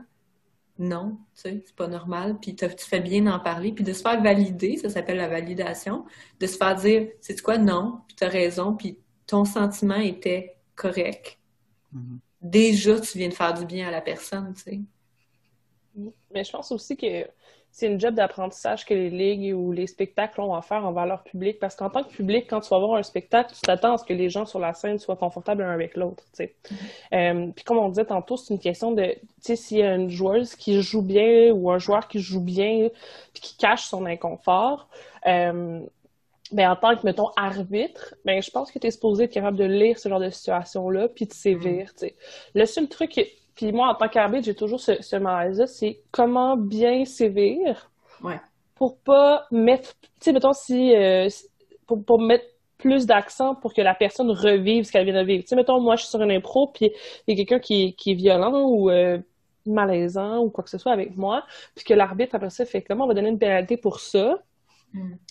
non, tu sais, c'est pas normal, puis tu fais bien d'en parler, puis de se faire valider, ça s'appelle la validation, de se faire dire, c'est quoi, non, puis t'as raison, puis ton sentiment était correct. Mhm. Déjà, tu viens de faire du bien à la personne, tu sais. Mais je pense aussi que c'est une job d'apprentissage que les ligues ou les spectacles ont à faire envers leur public. Parce qu'en tant que public, quand tu vas voir un spectacle, tu t'attends à ce que les gens sur la scène soient confortables l'un avec l'autre. Tu sais. Puis comme on disait tantôt, c'est une question de, tu sais, s'il y a une joueuse qui joue bien ou un joueur qui joue bien puis qui cache son inconfort, ben, en tant que, mettons, arbitre, ben, je pense que tu es supposé être capable de lire ce genre de situation-là puis de sévir, tu sais. Le seul truc, puis moi, en tant qu'arbitre, j'ai toujours ce malaise-là, c'est comment bien sévir Ouais. pour pas mettre, tu sais, mettons, pour mettre plus d'accent pour que la personne revive ce qu'elle vient de vivre. Tu sais, mettons, moi, je suis sur une impro, puis il y a quelqu'un qui est violent ou malaisant ou quoi que ce soit avec moi, puis que l'arbitre, après ça, fait comment on va donner une pénalité pour ça.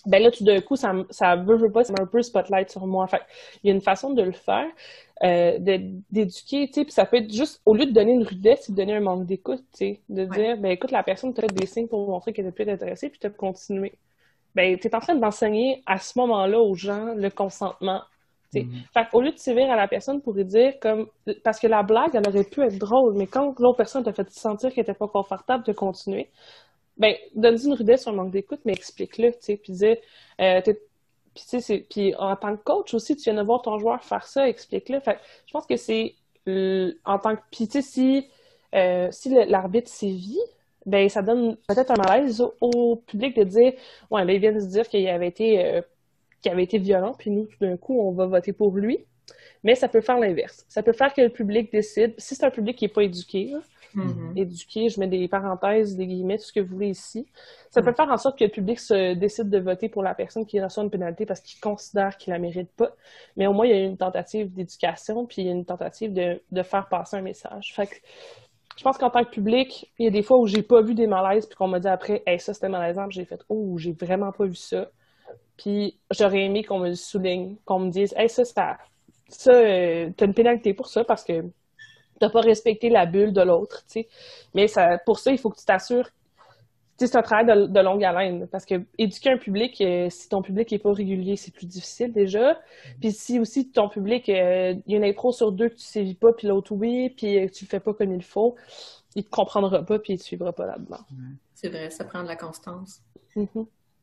Ben là, tout d'un coup, ça veut pas, ça met un peu le spotlight sur moi. Fait il y a une façon de le faire, d'éduquer, tu sais, puis ça peut être juste, au lieu de donner une rudesse, c'est de donner un manque d'écoute, tu sais, de dire, ben écoute, la personne t'a fait des signes pour montrer qu'elle est plus intéressée, puis t'as continué. Ben, t'es en train d'enseigner à ce moment-là aux gens le consentement, tu sais. Fait au lieu de sévir à la personne pour lui dire comme, parce que la blague, elle aurait pu être drôle, mais quand l'autre personne t'a fait sentir qu'elle était pas confortable de continuer, ben, donne-lui une rudesse sur un manque d'écoute, mais explique-le, tu sais, puis dire, puis tu sais, puis en tant que coach aussi, tu viens de voir ton joueur faire ça, explique-le. Fait je pense que c'est, en tant que, puis tu sais, si l'arbitre sévit, ben, ça donne peut-être un malaise au public de dire, ouais, là, ils viennent de se dire qu'il avait été violent, puis nous, tout d'un coup, on va voter pour lui. Mais ça peut faire l'inverse. Ça peut faire que le public décide, si c'est un public qui n'est pas éduqué, là, éduqué, je mets des parenthèses, des guillemets, tout ce que vous voulez ici. Ça peut faire en sorte que le public décide de voter pour la personne qui reçoit une pénalité parce qu'il considère qu'il la mérite pas. Mais au moins, il y a une tentative d'éducation, puis il y a une tentative de faire passer un message. Fait que je pense qu'en tant que public, il y a des fois où j'ai pas vu des malaises, puis qu'on m'a dit après, hey, ça c'était malaisant, puis j'ai fait, oh, j'ai vraiment pas vu ça. Puis j'aurais aimé qu'on me le souligne, qu'on me dise, hey, t'as une pénalité pour ça parce que t'as pas respecté la bulle de l'autre, tu sais. Mais pour ça, il faut que tu t'assures. Tu sais, c'est un travail de longue haleine, parce que éduquer un public, si ton public est pas régulier, c'est plus difficile déjà. Puis si aussi ton public, il y a une impro sur deux que tu sévis pas, puis l'autre oui, puis tu le fais pas comme il faut, il te comprendra pas, puis il te suivra pas là-dedans. C'est vrai, ça prend de la constance.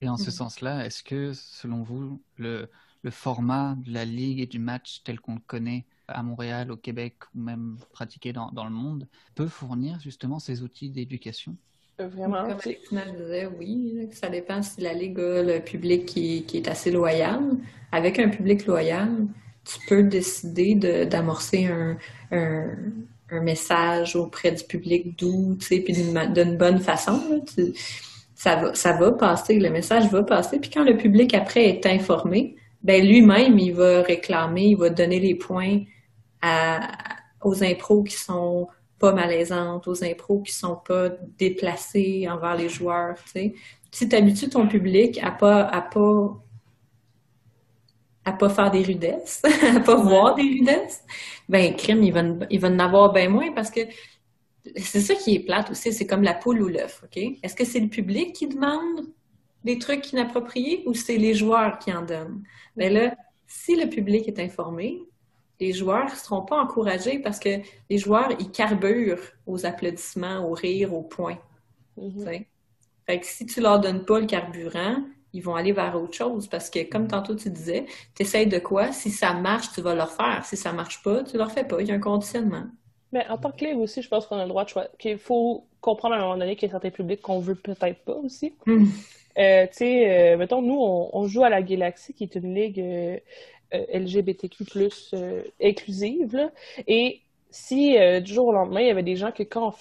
Et en ce sens-là, est-ce que, selon vous, le format de la ligue et du match tel qu'on le connaît à Montréal, au Québec ou même pratiqué dans le monde, peut fournir justement ces outils d'éducation? Vraiment. Comme Alexina le disait, oui, ça dépend si la ligue a le public qui est assez loyal. Avec un public loyal, tu peux décider d'amorcer un message auprès du public doux, tu sais, puis d'une bonne façon. Là, ça va passer, le message va passer. Puis quand le public après est informé, ben lui-même, il va réclamer, il va donner les points aux impros qui sont pas malaisantes, aux impros qui sont pas déplacées envers les joueurs, tu sais. Si tu habitues ton public à pas faire des rudesses, à pas voir des rudesses, ben crime, il va en avoir bien moins parce que c'est ça qui est plate aussi, c'est comme la poule ou l'œuf, OK? Est-ce que c'est le public qui demande des trucs inappropriés ou c'est les joueurs qui en donnent? Ben là, si le public est informé, les joueurs ne seront pas encouragés parce que les joueurs, ils carburent aux applaudissements, aux rires, aux points. Mhm. Fait que si tu leur donnes pas le carburant, ils vont aller vers autre chose parce que, comme tantôt tu disais, tu essaies de quoi? Si ça marche, tu vas le refaire. Si ça marche pas, tu le refais pas. Il y a un conditionnement. Mais en tant que ligue aussi, je pense qu'on a le droit de choisir, qu'il faut comprendre à un moment donné qu'il y a certains publics qu'on veut peut-être pas aussi. Tu sais, mettons, nous, on joue à la Galaxy, qui est une ligue LGBTQ+, inclusive, là. Et si, du jour au lendemain, il y avait des gens que quand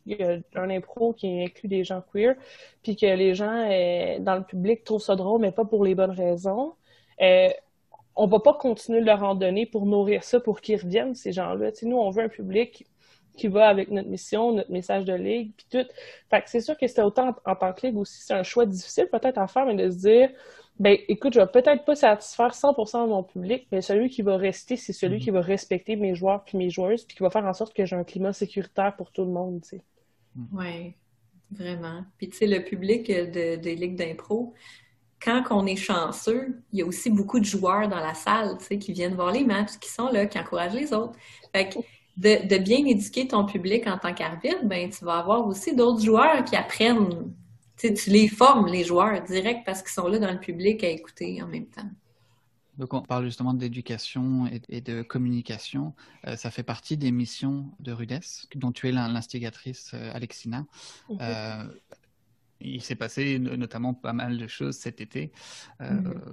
il y a un impro qui inclut des gens queer, puis que les gens dans le public trouvent ça drôle, mais pas pour les bonnes raisons, euh, on va pas continuer de leur en donner pour nourrir ça, pour qu'ils reviennent, ces gens-là. Tu sais, nous, on veut un public qui va avec notre mission, notre message de ligue, puis tout. Fait que c'est sûr que c'était autant en tant que ligue aussi, c'est un choix difficile peut-être à faire, mais de se dire, ben écoute, je vais peut-être pas satisfaire 100% de mon public, mais celui qui va rester, c'est celui qui va respecter mes joueurs puis mes joueuses, puis qui va faire en sorte que j'ai un climat sécuritaire pour tout le monde, tu sais. Oui, vraiment. Puis tu sais, le public des ligues d'impro, quand on est chanceux, il y a aussi beaucoup de joueurs dans la salle, tu sais, qui viennent voir les matchs, qui sont là, qui encouragent les autres. Fait que de bien éduquer ton public en tant qu'arbitre, ben tu vas avoir aussi d'autres joueurs qui apprennent. Tu sais, tu les formes, les joueurs, direct, parce qu'ils sont là dans le public à écouter en même temps. Donc, on parle justement d'éducation et de communication. Ça fait partie des missions de RUDES, dont tu es l'instigatrice, Alexina. Il s'est passé notamment pas mal de choses cet été.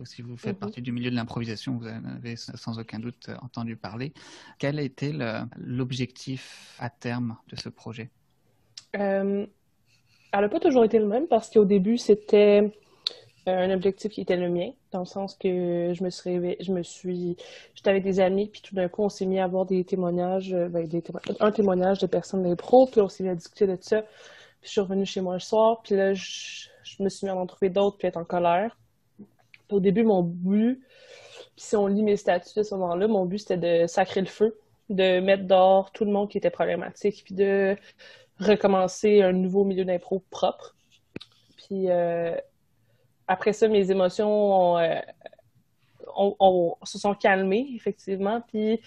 Si vous faites partie du milieu de l'improvisation, vous en avez sans aucun doute entendu parler. Quel a été l'objectif à terme de ce projet? Elle n'a pas toujours été le même parce qu'au début, c'était un objectif qui était le mien, dans le sens que j'étais avec des amis, puis tout d'un coup, on s'est mis à avoir des témoignages, un témoignage de personnes d'impro, puis on s'est mis à discuter de ça. Puis je suis revenue chez moi le soir, puis là, je me suis mis à en trouver d'autres, puis être en colère. Puis au début, mon but, puis si on lit mes statuts à ce moment-là, mon but, c'était de sacrer le feu, de mettre dehors tout le monde qui était problématique, puis de recommencer un nouveau milieu d'impro propre. Puis après ça, mes émotions se sont calmées, effectivement, puis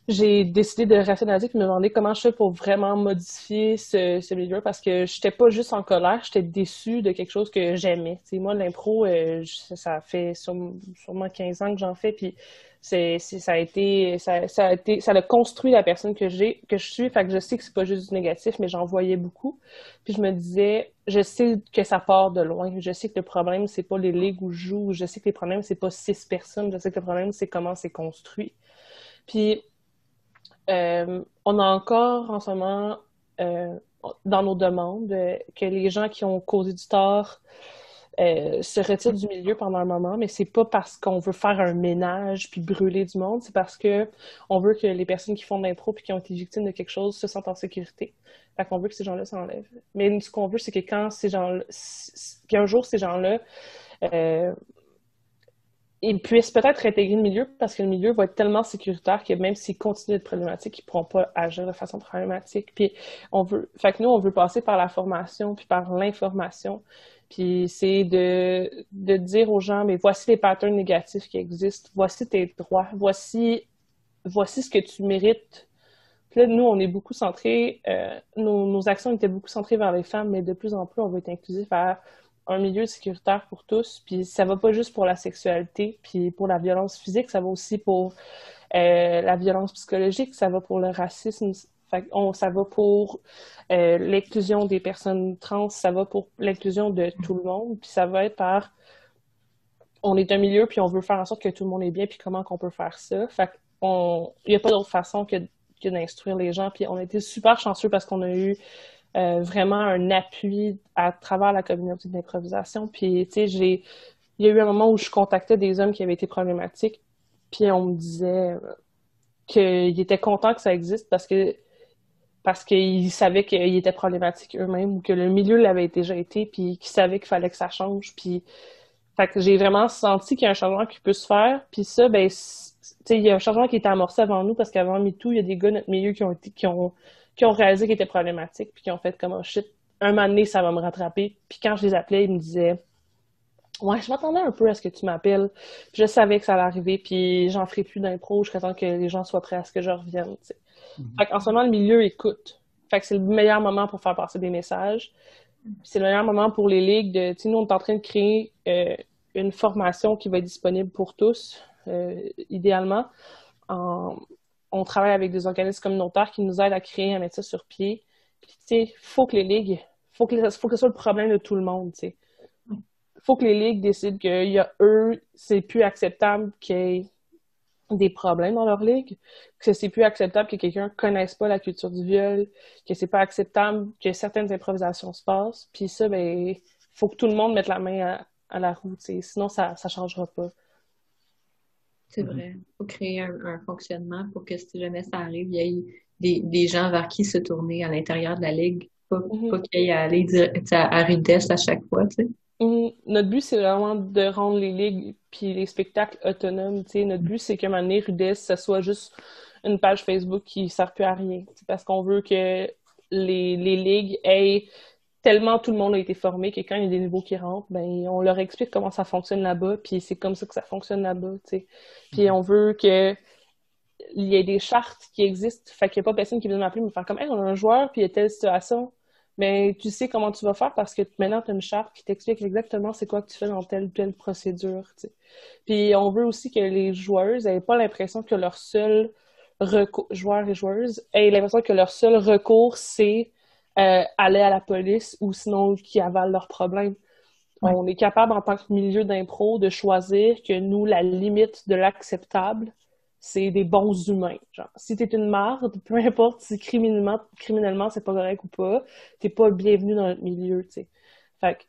j'ai décidé de rationaliser et de me demander comment je fais pour vraiment modifier ce milieu parce que j'étais pas juste en colère, j'étais déçue de quelque chose que j'aimais. T'sais, moi, l'impro, ça fait sûrement 15 ans que j'en fais, puis ça a construit la personne que je suis. Fait que je sais que c'est pas juste du négatif, mais j'en voyais beaucoup. Puis je me disais, je sais que ça part de loin. Je sais que le problème, c'est pas les ligues où je joue. Je sais que les problèmes, c'est pas 6 personnes. Je sais que le problème, c'est comment c'est construit. Puis on a encore en ce moment dans nos demandes que les gens qui ont causé du tort se retirent du milieu pendant un moment, mais c'est pas parce qu'on veut faire un ménage puis brûler du monde, c'est parce que on veut que les personnes qui font de l'impro puis qui ont été victimes de quelque chose se sentent en sécurité. Fait qu'on veut que ces gens-là s'enlèvent. Mais ce qu'on veut, c'est que quand ces gens-là, qu'un jour ces gens-là ils puissent peut-être intégrer le milieu parce que le milieu va être tellement sécuritaire que même s'ils continuent d'être problématiques, ils pourront pas agir de façon problématique. Puis fait que nous, on veut passer par la formation puis par l'information. Puis c'est de dire aux gens, mais voici les patterns négatifs qui existent, voici tes droits, voici ce que tu mérites. Puis là, nous, on est beaucoup centrés, nos actions étaient beaucoup centrées vers les femmes, mais de plus en plus, on veut être inclusif vers un milieu sécuritaire pour tous, puis ça va pas juste pour la sexualité, puis pour la violence physique, ça va aussi pour la violence psychologique, ça va pour le racisme, ça va pour l'inclusion des personnes trans, ça va pour l'inclusion de tout le monde, puis ça va être par on est un milieu, puis on veut faire en sorte que tout le monde est bien, puis comment qu'on peut faire ça. Fait il n'y a pas d'autre façon que d'instruire les gens, puis on a été super chanceux parce qu'on a eu vraiment un appui à travers la communauté d'improvisation. Puis, tu sais, il y a eu un moment où je contactais des hommes qui avaient été problématiques, puis on me disait qu'ils étaient contents que ça existe parce qu'ils savaient qu'ils étaient problématiques eux-mêmes ou que le milieu l'avait déjà été, puis qu'ils savaient qu'il fallait que ça change. Puis, fait que j'ai vraiment senti qu'il y a un changement qui peut se faire. Puis ça, ben, tu sais, il y a un changement qui était amorcé avant nous parce qu'avant MeToo, il y a des gars de notre milieu qui ont réalisé qu'ils étaient problématiques puis qui ont fait comme oh shit, un moment donné, ça va me rattraper. Puis quand je les appelais, ils me disaient Ouais, je m'attendais un peu à ce que tu m'appelles. Je savais que ça allait arriver, puis j'en ferai plus d'impro jusqu'à temps que les gens soient prêts à ce que je revienne, tu sais. Fait qu'en ce moment, le milieu écoute. Fait que c'est le meilleur moment pour faire passer des messages. Puis c'est le meilleur moment pour les ligues de... Tu sais, nous, on est en train de créer une formation qui va être disponible pour tous, idéalement. On travaille avec des organismes communautaires qui nous aident à créer, à mettre ça sur pied. Puis, tu sais, faut que les ligues... faut que ce soit le problème de tout le monde, tu sais. Faut que les ligues décident c'est plus acceptable qu'il y ait des problèmes dans leur ligue, que c'est plus acceptable que quelqu'un connaisse pas la culture du viol, que c'est pas acceptable que certaines improvisations se passent. Puis ça, ben, faut que tout le monde mette la main à la roue, t'sais. Sinon ça changera pas. C'est vrai. Il faut créer un fonctionnement pour que si jamais ça arrive, il y ait des gens vers qui se tourner à l'intérieur de la ligue. Pas qu'il y ait à aller à Rudess à chaque fois, tu sais. Notre but, c'est vraiment de rendre les ligues puis les spectacles autonomes. T'sais. Notre but, c'est qu'à un moment donné, Rudess, ça soit juste une page Facebook qui ne sert plus à rien. Parce qu'on veut que les ligues aient tellement tout le monde a été formé que quand il y a des nouveaux qui rentrent, ben on leur explique comment ça fonctionne là-bas, puis c'est comme ça que ça fonctionne là-bas. T'sais. Puis on veut que il y ait des chartes qui existent. Fait qu'il n'y a pas personne qui vient m'appeler me faire comme hey, on a un joueur, puis il y a telle situation. Mais tu sais comment tu vas faire parce que maintenant, tu as une charte qui t'explique exactement c'est quoi que tu fais dans telle ou telle procédure. T'sais. Puis on veut aussi que les joueuses n'aient pas l'impression que leur seul recours, joueurs et joueuses, aient l'impression que leur seul recours, c'est aller à la police ou sinon qu'ils avalent leurs problèmes. Ouais. On est capable, en tant que milieu d'impro, de choisir que nous, la limite de l'acceptable, c'est des bons humains. Genre, si t'es une marde, peu importe si criminellement c'est pas correct ou pas, t'es pas bienvenu dans notre milieu, tu sais. Fait que,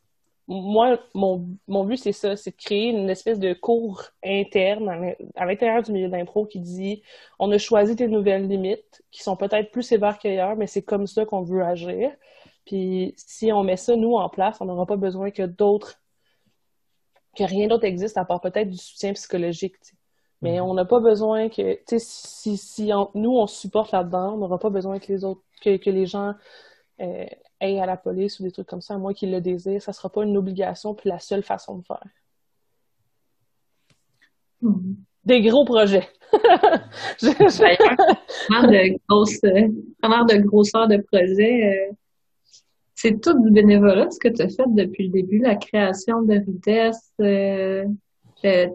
moi, mon but, c'est ça, c'est de créer une espèce de cours interne à l'intérieur du milieu d'impro qui dit on a choisi des nouvelles limites qui sont peut-être plus sévères qu'ailleurs, mais c'est comme ça qu'on veut agir. Puis si on met ça, nous, en place, on n'aura pas besoin que rien d'autre existe à part peut-être du soutien psychologique, t'sais. Mais on n'a pas besoin que, tu sais, si nous, on se supporte là-dedans, on n'aura pas besoin que les autres, que les gens aillent à la police ou des trucs comme ça, à moins qu'ils le désirent. Ça sera pas une obligation, puis la seule façon de faire. Des gros projets. D'ailleurs, de grosseur de projet, c'est tout du bénévolat, ce que tu as fait depuis le début, la création de Rudess,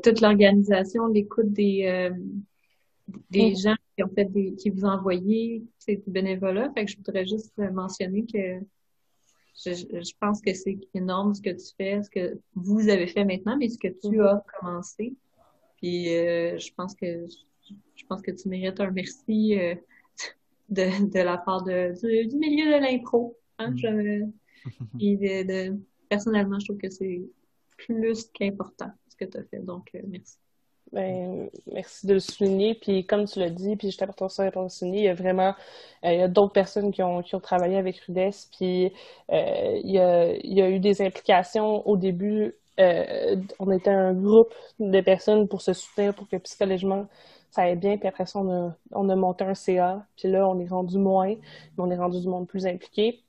toute l'organisation, l'écoute des gens qui ont fait qui vous ont envoyé, c'est du bénévolat. Fait que je voudrais juste mentionner que je pense que c'est énorme ce que tu fais, ce que vous avez fait maintenant, mais ce que tu as commencé. Puis je pense que tu mérites un merci de la part du milieu de l'impro. Hein? Personnellement, je trouve que c'est plus qu'important ce que tu as fait. Donc, merci. Ben, merci de le souligner. Puis comme tu l'as dit, puis je t'apporte ça pour le souligner, il y a vraiment il y a d'autres personnes qui ont travaillé avec Rudess. Puis il y a eu des implications au début. On était un groupe de personnes pour se soutenir, pour que psychologiquement ça aille bien. Puis après ça, on a monté un CA. Puis là, on est rendu moins, mais on est rendu du monde plus impliqué.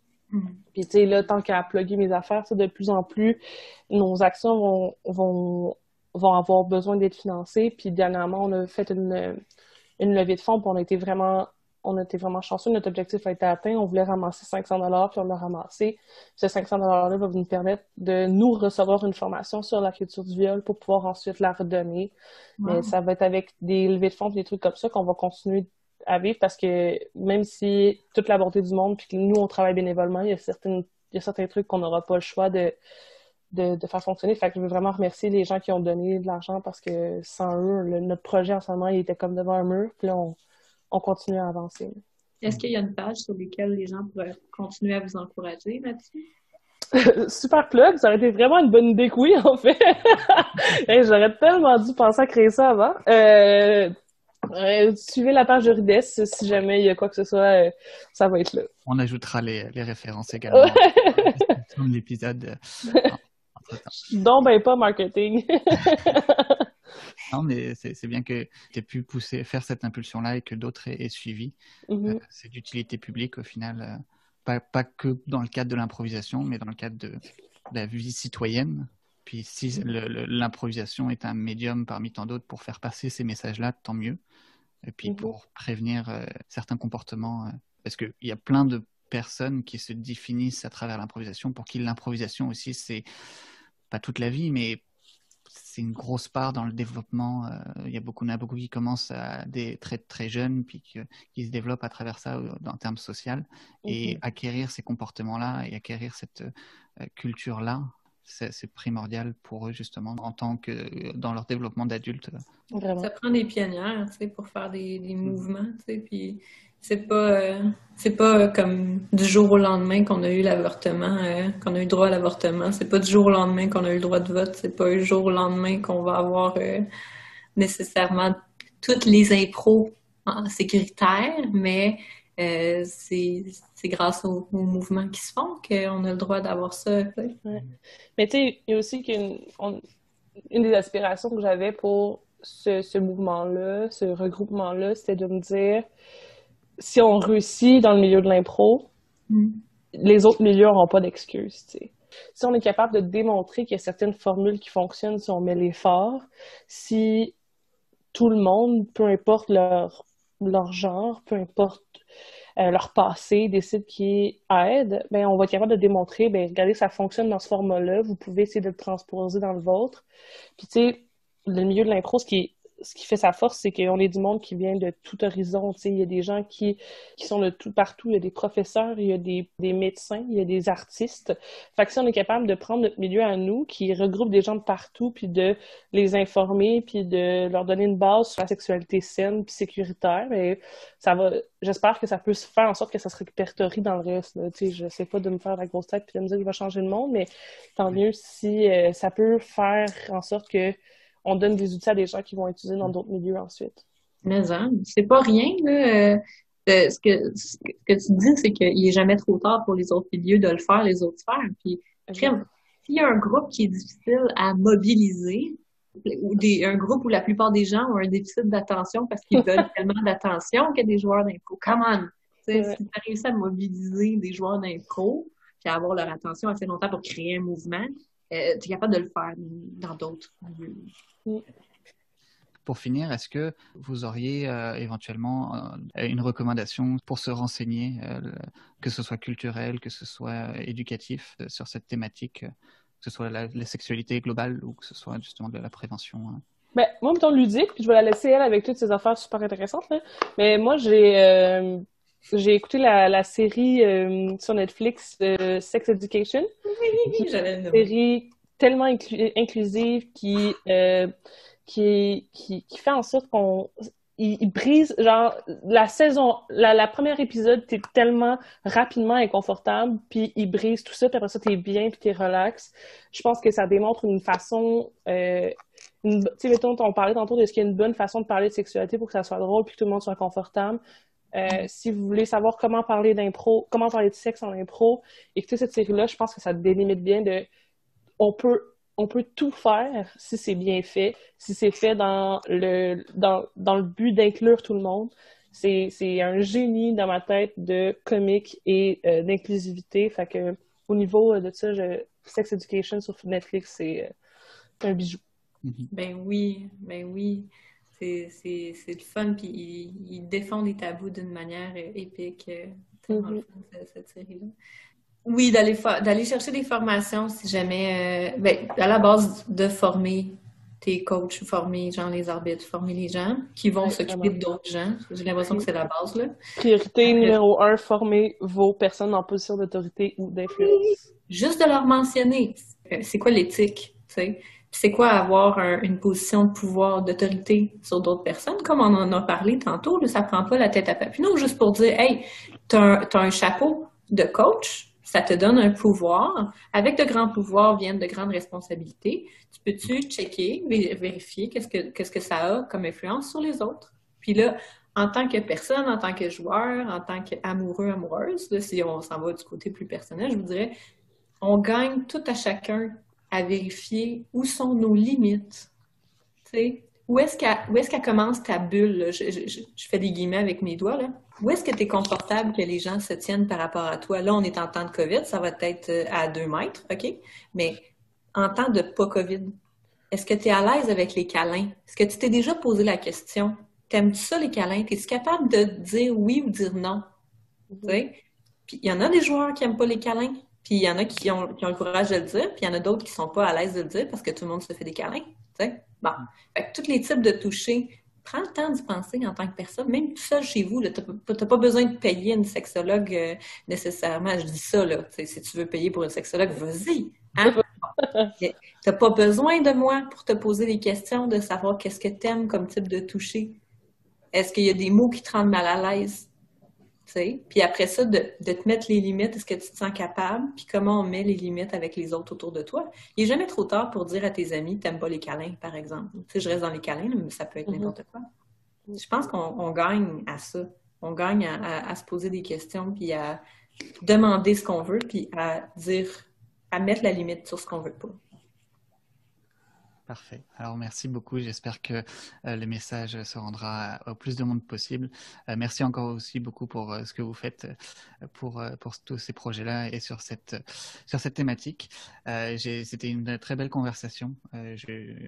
Puis tu sais, là, tant qu'à plugger mes affaires, de plus en plus, nos actions vont avoir besoin d'être financées. Puis dernièrement, on a fait une levée de fonds, puis on a été vraiment chanceux. Notre objectif a été atteint. On voulait ramasser 500$, puis on l'a ramassé. Ce 500$-là va nous permettre de nous recevoir une formation sur la culture du viol pour pouvoir ensuite la redonner. Wow. Mais ça va être avec des levées de fonds et des trucs comme ça qu'on va continuer à vivre parce que même si toute la bonté du monde puis que nous, on travaille bénévolement, il y a certains trucs qu'on n'aura pas le choix de faire fonctionner. Fait que je veux vraiment remercier les gens qui ont donné de l'argent parce que sans eux, notre projet en ce moment, il était comme devant un mur. Puis là, on continue à avancer. Est-ce qu'il y a une page sur laquelle les gens pourraient continuer à vous encourager là-dessus? Super plug, ça aurait été vraiment une bonne idée que oui, en fait. J'aurais tellement dû penser à créer ça avant. Suivez la page de Rudess, si jamais il y a quoi que ce soit, ça va être là. On ajoutera les références également dans l'épisode. Donc, ben pas marketing. Non, mais c'est bien que tu aies pu faire cette impulsion-là et que d'autres aient suivi. C'est d'utilité publique au final, pas que dans le cadre de l'improvisation, mais dans le cadre de la vie citoyenne. Puis si l'improvisation est un médium parmi tant d'autres pour faire passer ces messages-là, tant mieux. Et puis pour prévenir certains comportements, parce qu'il y a plein de personnes qui se définissent à travers l'improvisation, pour qui l'improvisation aussi, c'est pas toute la vie, mais c'est une grosse part dans le développement. Il y en a beaucoup qui commencent à des très très jeunes, puis qui se développent à travers ça en termes social. Et acquérir ces comportements-là et acquérir cette culture-là, c'est primordial pour eux, justement, en tant que dans leur développement d'adultes. Ça prend des pionnières, tu sais, pour faire des mouvements, tu sais, puis c'est pas comme du jour au lendemain qu'on a eu l'avortement, qu'on a eu droit à l'avortement. C'est pas du jour au lendemain qu'on a eu le droit de vote. C'est pas du jour au lendemain qu'on va avoir nécessairement toutes les impros sécuritaires, mais c'est grâce aux mouvements qui se font qu'on a le droit d'avoir ça. Ouais. Mais tu sais, il y a aussi une des aspirations que j'avais pour ce mouvement-là, ce regroupement-là, c'était de me dire, si on réussit dans le milieu de l'impro, les autres milieux n'auront pas d'excuses, tu sais. Si on est capable de démontrer qu'il y a certaines formules qui fonctionnent si on met l'effort, si tout le monde, peu importe leur genre, peu importe leur passé, décide qui aide, ben on va être capable de démontrer, ben regardez, ça fonctionne dans ce format-là, vous pouvez essayer de le transposer dans le vôtre. Puis tu sais, le milieu de l'impro, ce qui fait sa force, c'est qu'on est du monde qui vient de tout horizon. Tu sais, il y a des gens qui sont de tout partout. Il y a des professeurs, il y a des médecins, il y a des artistes. Fait que si on est capable de prendre notre milieu à nous, qui regroupe des gens de partout, puis de les informer, puis de leur donner une base sur la sexualité saine puis sécuritaire, et j'espère que ça peut se faire en sorte que ça se répertorie dans le reste. Là. Tu sais, je sais pas de me faire la grosse tête puis de me dire qu'il va changer le monde, mais tant mieux si ça peut faire en sorte que on donne des outils à des gens qui vont utiliser dans d'autres milieux ensuite. Mais c'est pas rien, là. Ce que tu dis, c'est qu'il est jamais trop tard pour les autres milieux de le faire, les autres faire. Puis, s'il y a un groupe qui est difficile à mobiliser, ou un groupe où la plupart des gens ont un déficit d'attention parce qu'ils veulent tellement d'attention qu'il y a des joueurs d'impro. Come on! Si tu as réussi à mobiliser des joueurs d'impro, puis à avoir leur attention assez longtemps pour créer un mouvement, tu es capable de le faire dans d'autres milieux. Pour finir, est-ce que vous auriez éventuellement une recommandation pour se renseigner, que ce soit culturel, que ce soit éducatif, sur cette thématique, que ce soit la sexualité globale ou que ce soit justement de la prévention? Ben, moi, mettons ludique, puis je vais la laisser elle avec toutes ces affaires super intéressantes. Là. Mais moi, j'ai écouté la série sur Netflix Sex Education. Oui, j'avais une série tellement inclusive qui fait en sorte il brise, genre, la première épisode, t'es tellement rapidement inconfortable, puis il brise tout ça, puis après ça, t'es bien, puis t'es relax. Je pense que ça démontre une façon, tu sais, mettons, on parlait tantôt de ce qu'il y a une bonne façon de parler de sexualité pour que ça soit drôle, puis que tout le monde soit confortable. Si vous voulez savoir comment parler d'impro, comment parler de sexe en impro, écoutez cette série-là, je pense que ça délimite bien on peut tout faire si c'est bien fait, si c'est fait dans le but d'inclure tout le monde. C'est un génie dans ma tête de comique et d'inclusivité. Fait que au niveau de ça, Sex Education sur Netflix, c'est un bijou. Ben oui. C'est le fun, puis ils défendent les tabous d'une manière épique. Tellement le fun, cette série-là. Oui, d'aller chercher des formations si jamais, à la base de former tes coachs, former genre les arbitres, former les gens qui vont s'occuper d'autres gens. J'ai l'impression que c'est la base, là. Priorité numéro 1, former vos personnes en position d'autorité ou d'influence. Juste de leur mentionner, c'est quoi l'éthique, tu sais? C'est quoi avoir une position de pouvoir, d'autorité sur d'autres personnes, comme on en a parlé tantôt, là, ça prend pas la tête à Papineau, juste pour dire, hey, t'as un chapeau de coach, ça te donne un pouvoir. Avec de grands pouvoirs viennent de grandes responsabilités. Tu peux-tu checker, vérifier qu'est-ce que ça a comme influence sur les autres? Puis là, en tant que personne, en tant que joueur, en tant qu'amoureux, amoureuse, là, si on s'en va du côté plus personnel, je vous dirais, on gagne tout à chacun à vérifier où sont nos limites. Tu sais, où est-ce qu'elle commence ta bulle? Là? Je fais des guillemets avec mes doigts, là. Où est-ce que tu es confortable que les gens se tiennent par rapport à toi? Là, on est en temps de COVID, ça va être à 2 mètres, OK? Mais en temps de pas COVID, est-ce que tu es à l'aise avec les câlins? Est-ce que tu t'es déjà posé la question? T'aimes-tu ça, les câlins? Es-tu capable de dire oui ou dire non? Tu sais? Puis il y en a des joueurs qui n'aiment pas les câlins, puis il y en a qui ont le courage de le dire, puis il y en a d'autres qui sont pas à l'aise de le dire parce que tout le monde se fait des câlins. Tu sais? Bon. Fait que tous les types de toucher, prends le temps d'y penser en tant que personne, même tout seul chez vous. Tu n'as pas besoin de payer une sexologue nécessairement. Je dis ça, là. Si tu veux payer pour une sexologue, vas-y. Hein? Tu n'as pas besoin de moi pour te poser des questions, de savoir qu'est-ce que tu aimes comme type de toucher. Est-ce qu'il y a des mots qui te rendent mal à l'aise? T'sais? Puis après ça, de te mettre les limites, est-ce que tu te sens capable? Puis comment on met les limites avec les autres autour de toi? Il n'est jamais trop tard pour dire à tes amis, t'aimes pas les câlins, par exemple. Tu sais, je reste dans les câlins, mais ça peut être n'importe quoi. Je pense qu'on gagne à ça. On gagne à se poser des questions, puis à demander ce qu'on veut, puis à mettre la limite sur ce qu'on veut pas. Parfait. Alors, merci beaucoup. J'espère que le message se rendra au plus de monde possible. Merci encore aussi beaucoup pour ce que vous faites pour tous ces projets-là et sur cette thématique. C'était une très belle conversation.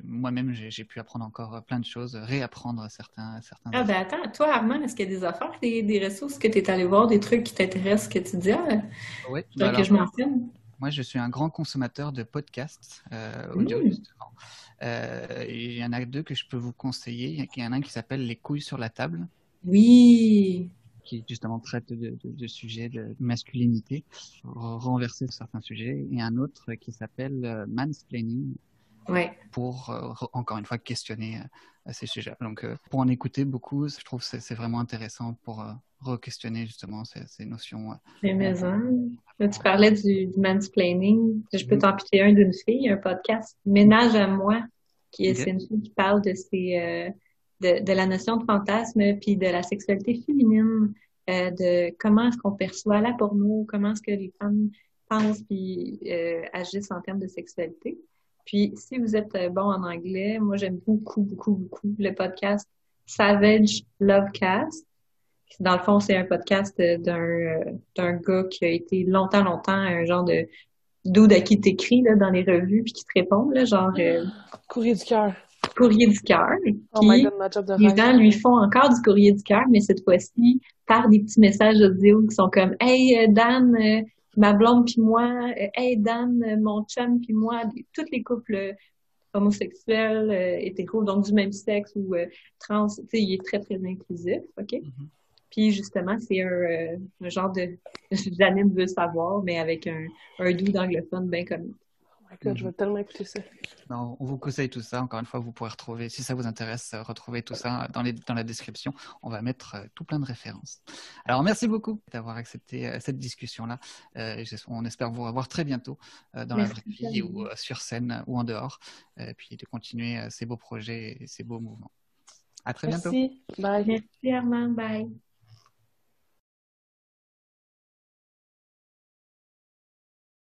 Moi-même, j'ai pu apprendre encore plein de choses, réapprendre certains. Ah ben attends, toi Armand, est-ce qu'il y a des affaires, des ressources que tu es allé voir, des trucs qui t'intéressent, que tu dis, oui, que je mentionne? Moi, je suis un grand consommateur de podcasts audio, justement. Il y en a 2 que je peux vous conseiller. Il y en a un qui s'appelle Les couilles sur la table. Oui. Qui justement traite de sujets de masculinité, renverser certains sujets. Et un autre qui s'appelle Mansplaining. Ouais. Pour, encore une fois, questionner ces sujets. Donc, pour en écouter beaucoup, je trouve que c'est vraiment intéressant pour re-questionner justement ces notions. Là, tu parlais du mansplaining. Je peux t'en pitcher un d'une fille, un podcast, Ménage à moi, c'est une fille qui parle de la notion de fantasme, puis de la sexualité féminine, de comment est-ce qu'on perçoit la porno, comment est-ce que les femmes pensent puis agissent en termes de sexualité. Puis, si vous êtes bon en anglais, moi, j'aime beaucoup, beaucoup, beaucoup le podcast Savage Lovecast. Dans le fond, c'est un podcast d'un gars qui a été longtemps un genre de dude à qui t'écris là, dans les revues puis qui te répond, là, genre Courrier du cœur. Courrier du cœur. Oh my God, ma job de les rêve. gens lui font encore du courrier du cœur, mais cette fois-ci par des petits messages audio qui sont comme Hey Dan, ma blonde puis moi, Hey Dan, mon chum puis moi, tous les couples homosexuels, hétéros, donc du même sexe ou trans, tu sais, il est très, très inclusif, OK? Puis justement, c'est un genre de Janine veut savoir, mais avec un dude anglophone bien connu. Oh my God, je vais tellement écouter ça. Non, on vous conseille tout ça. Encore une fois, vous pourrez retrouver, si ça vous intéresse, retrouver tout ça dans la description. On va mettre tout plein de références. Alors, merci beaucoup d'avoir accepté cette discussion-là. On espère vous revoir très bientôt dans la vraie vie ou sur scène ou en dehors. Puis de continuer ces beaux projets et ces beaux mouvements. À très bientôt. Merci. Bye. Merci Armand. Bye.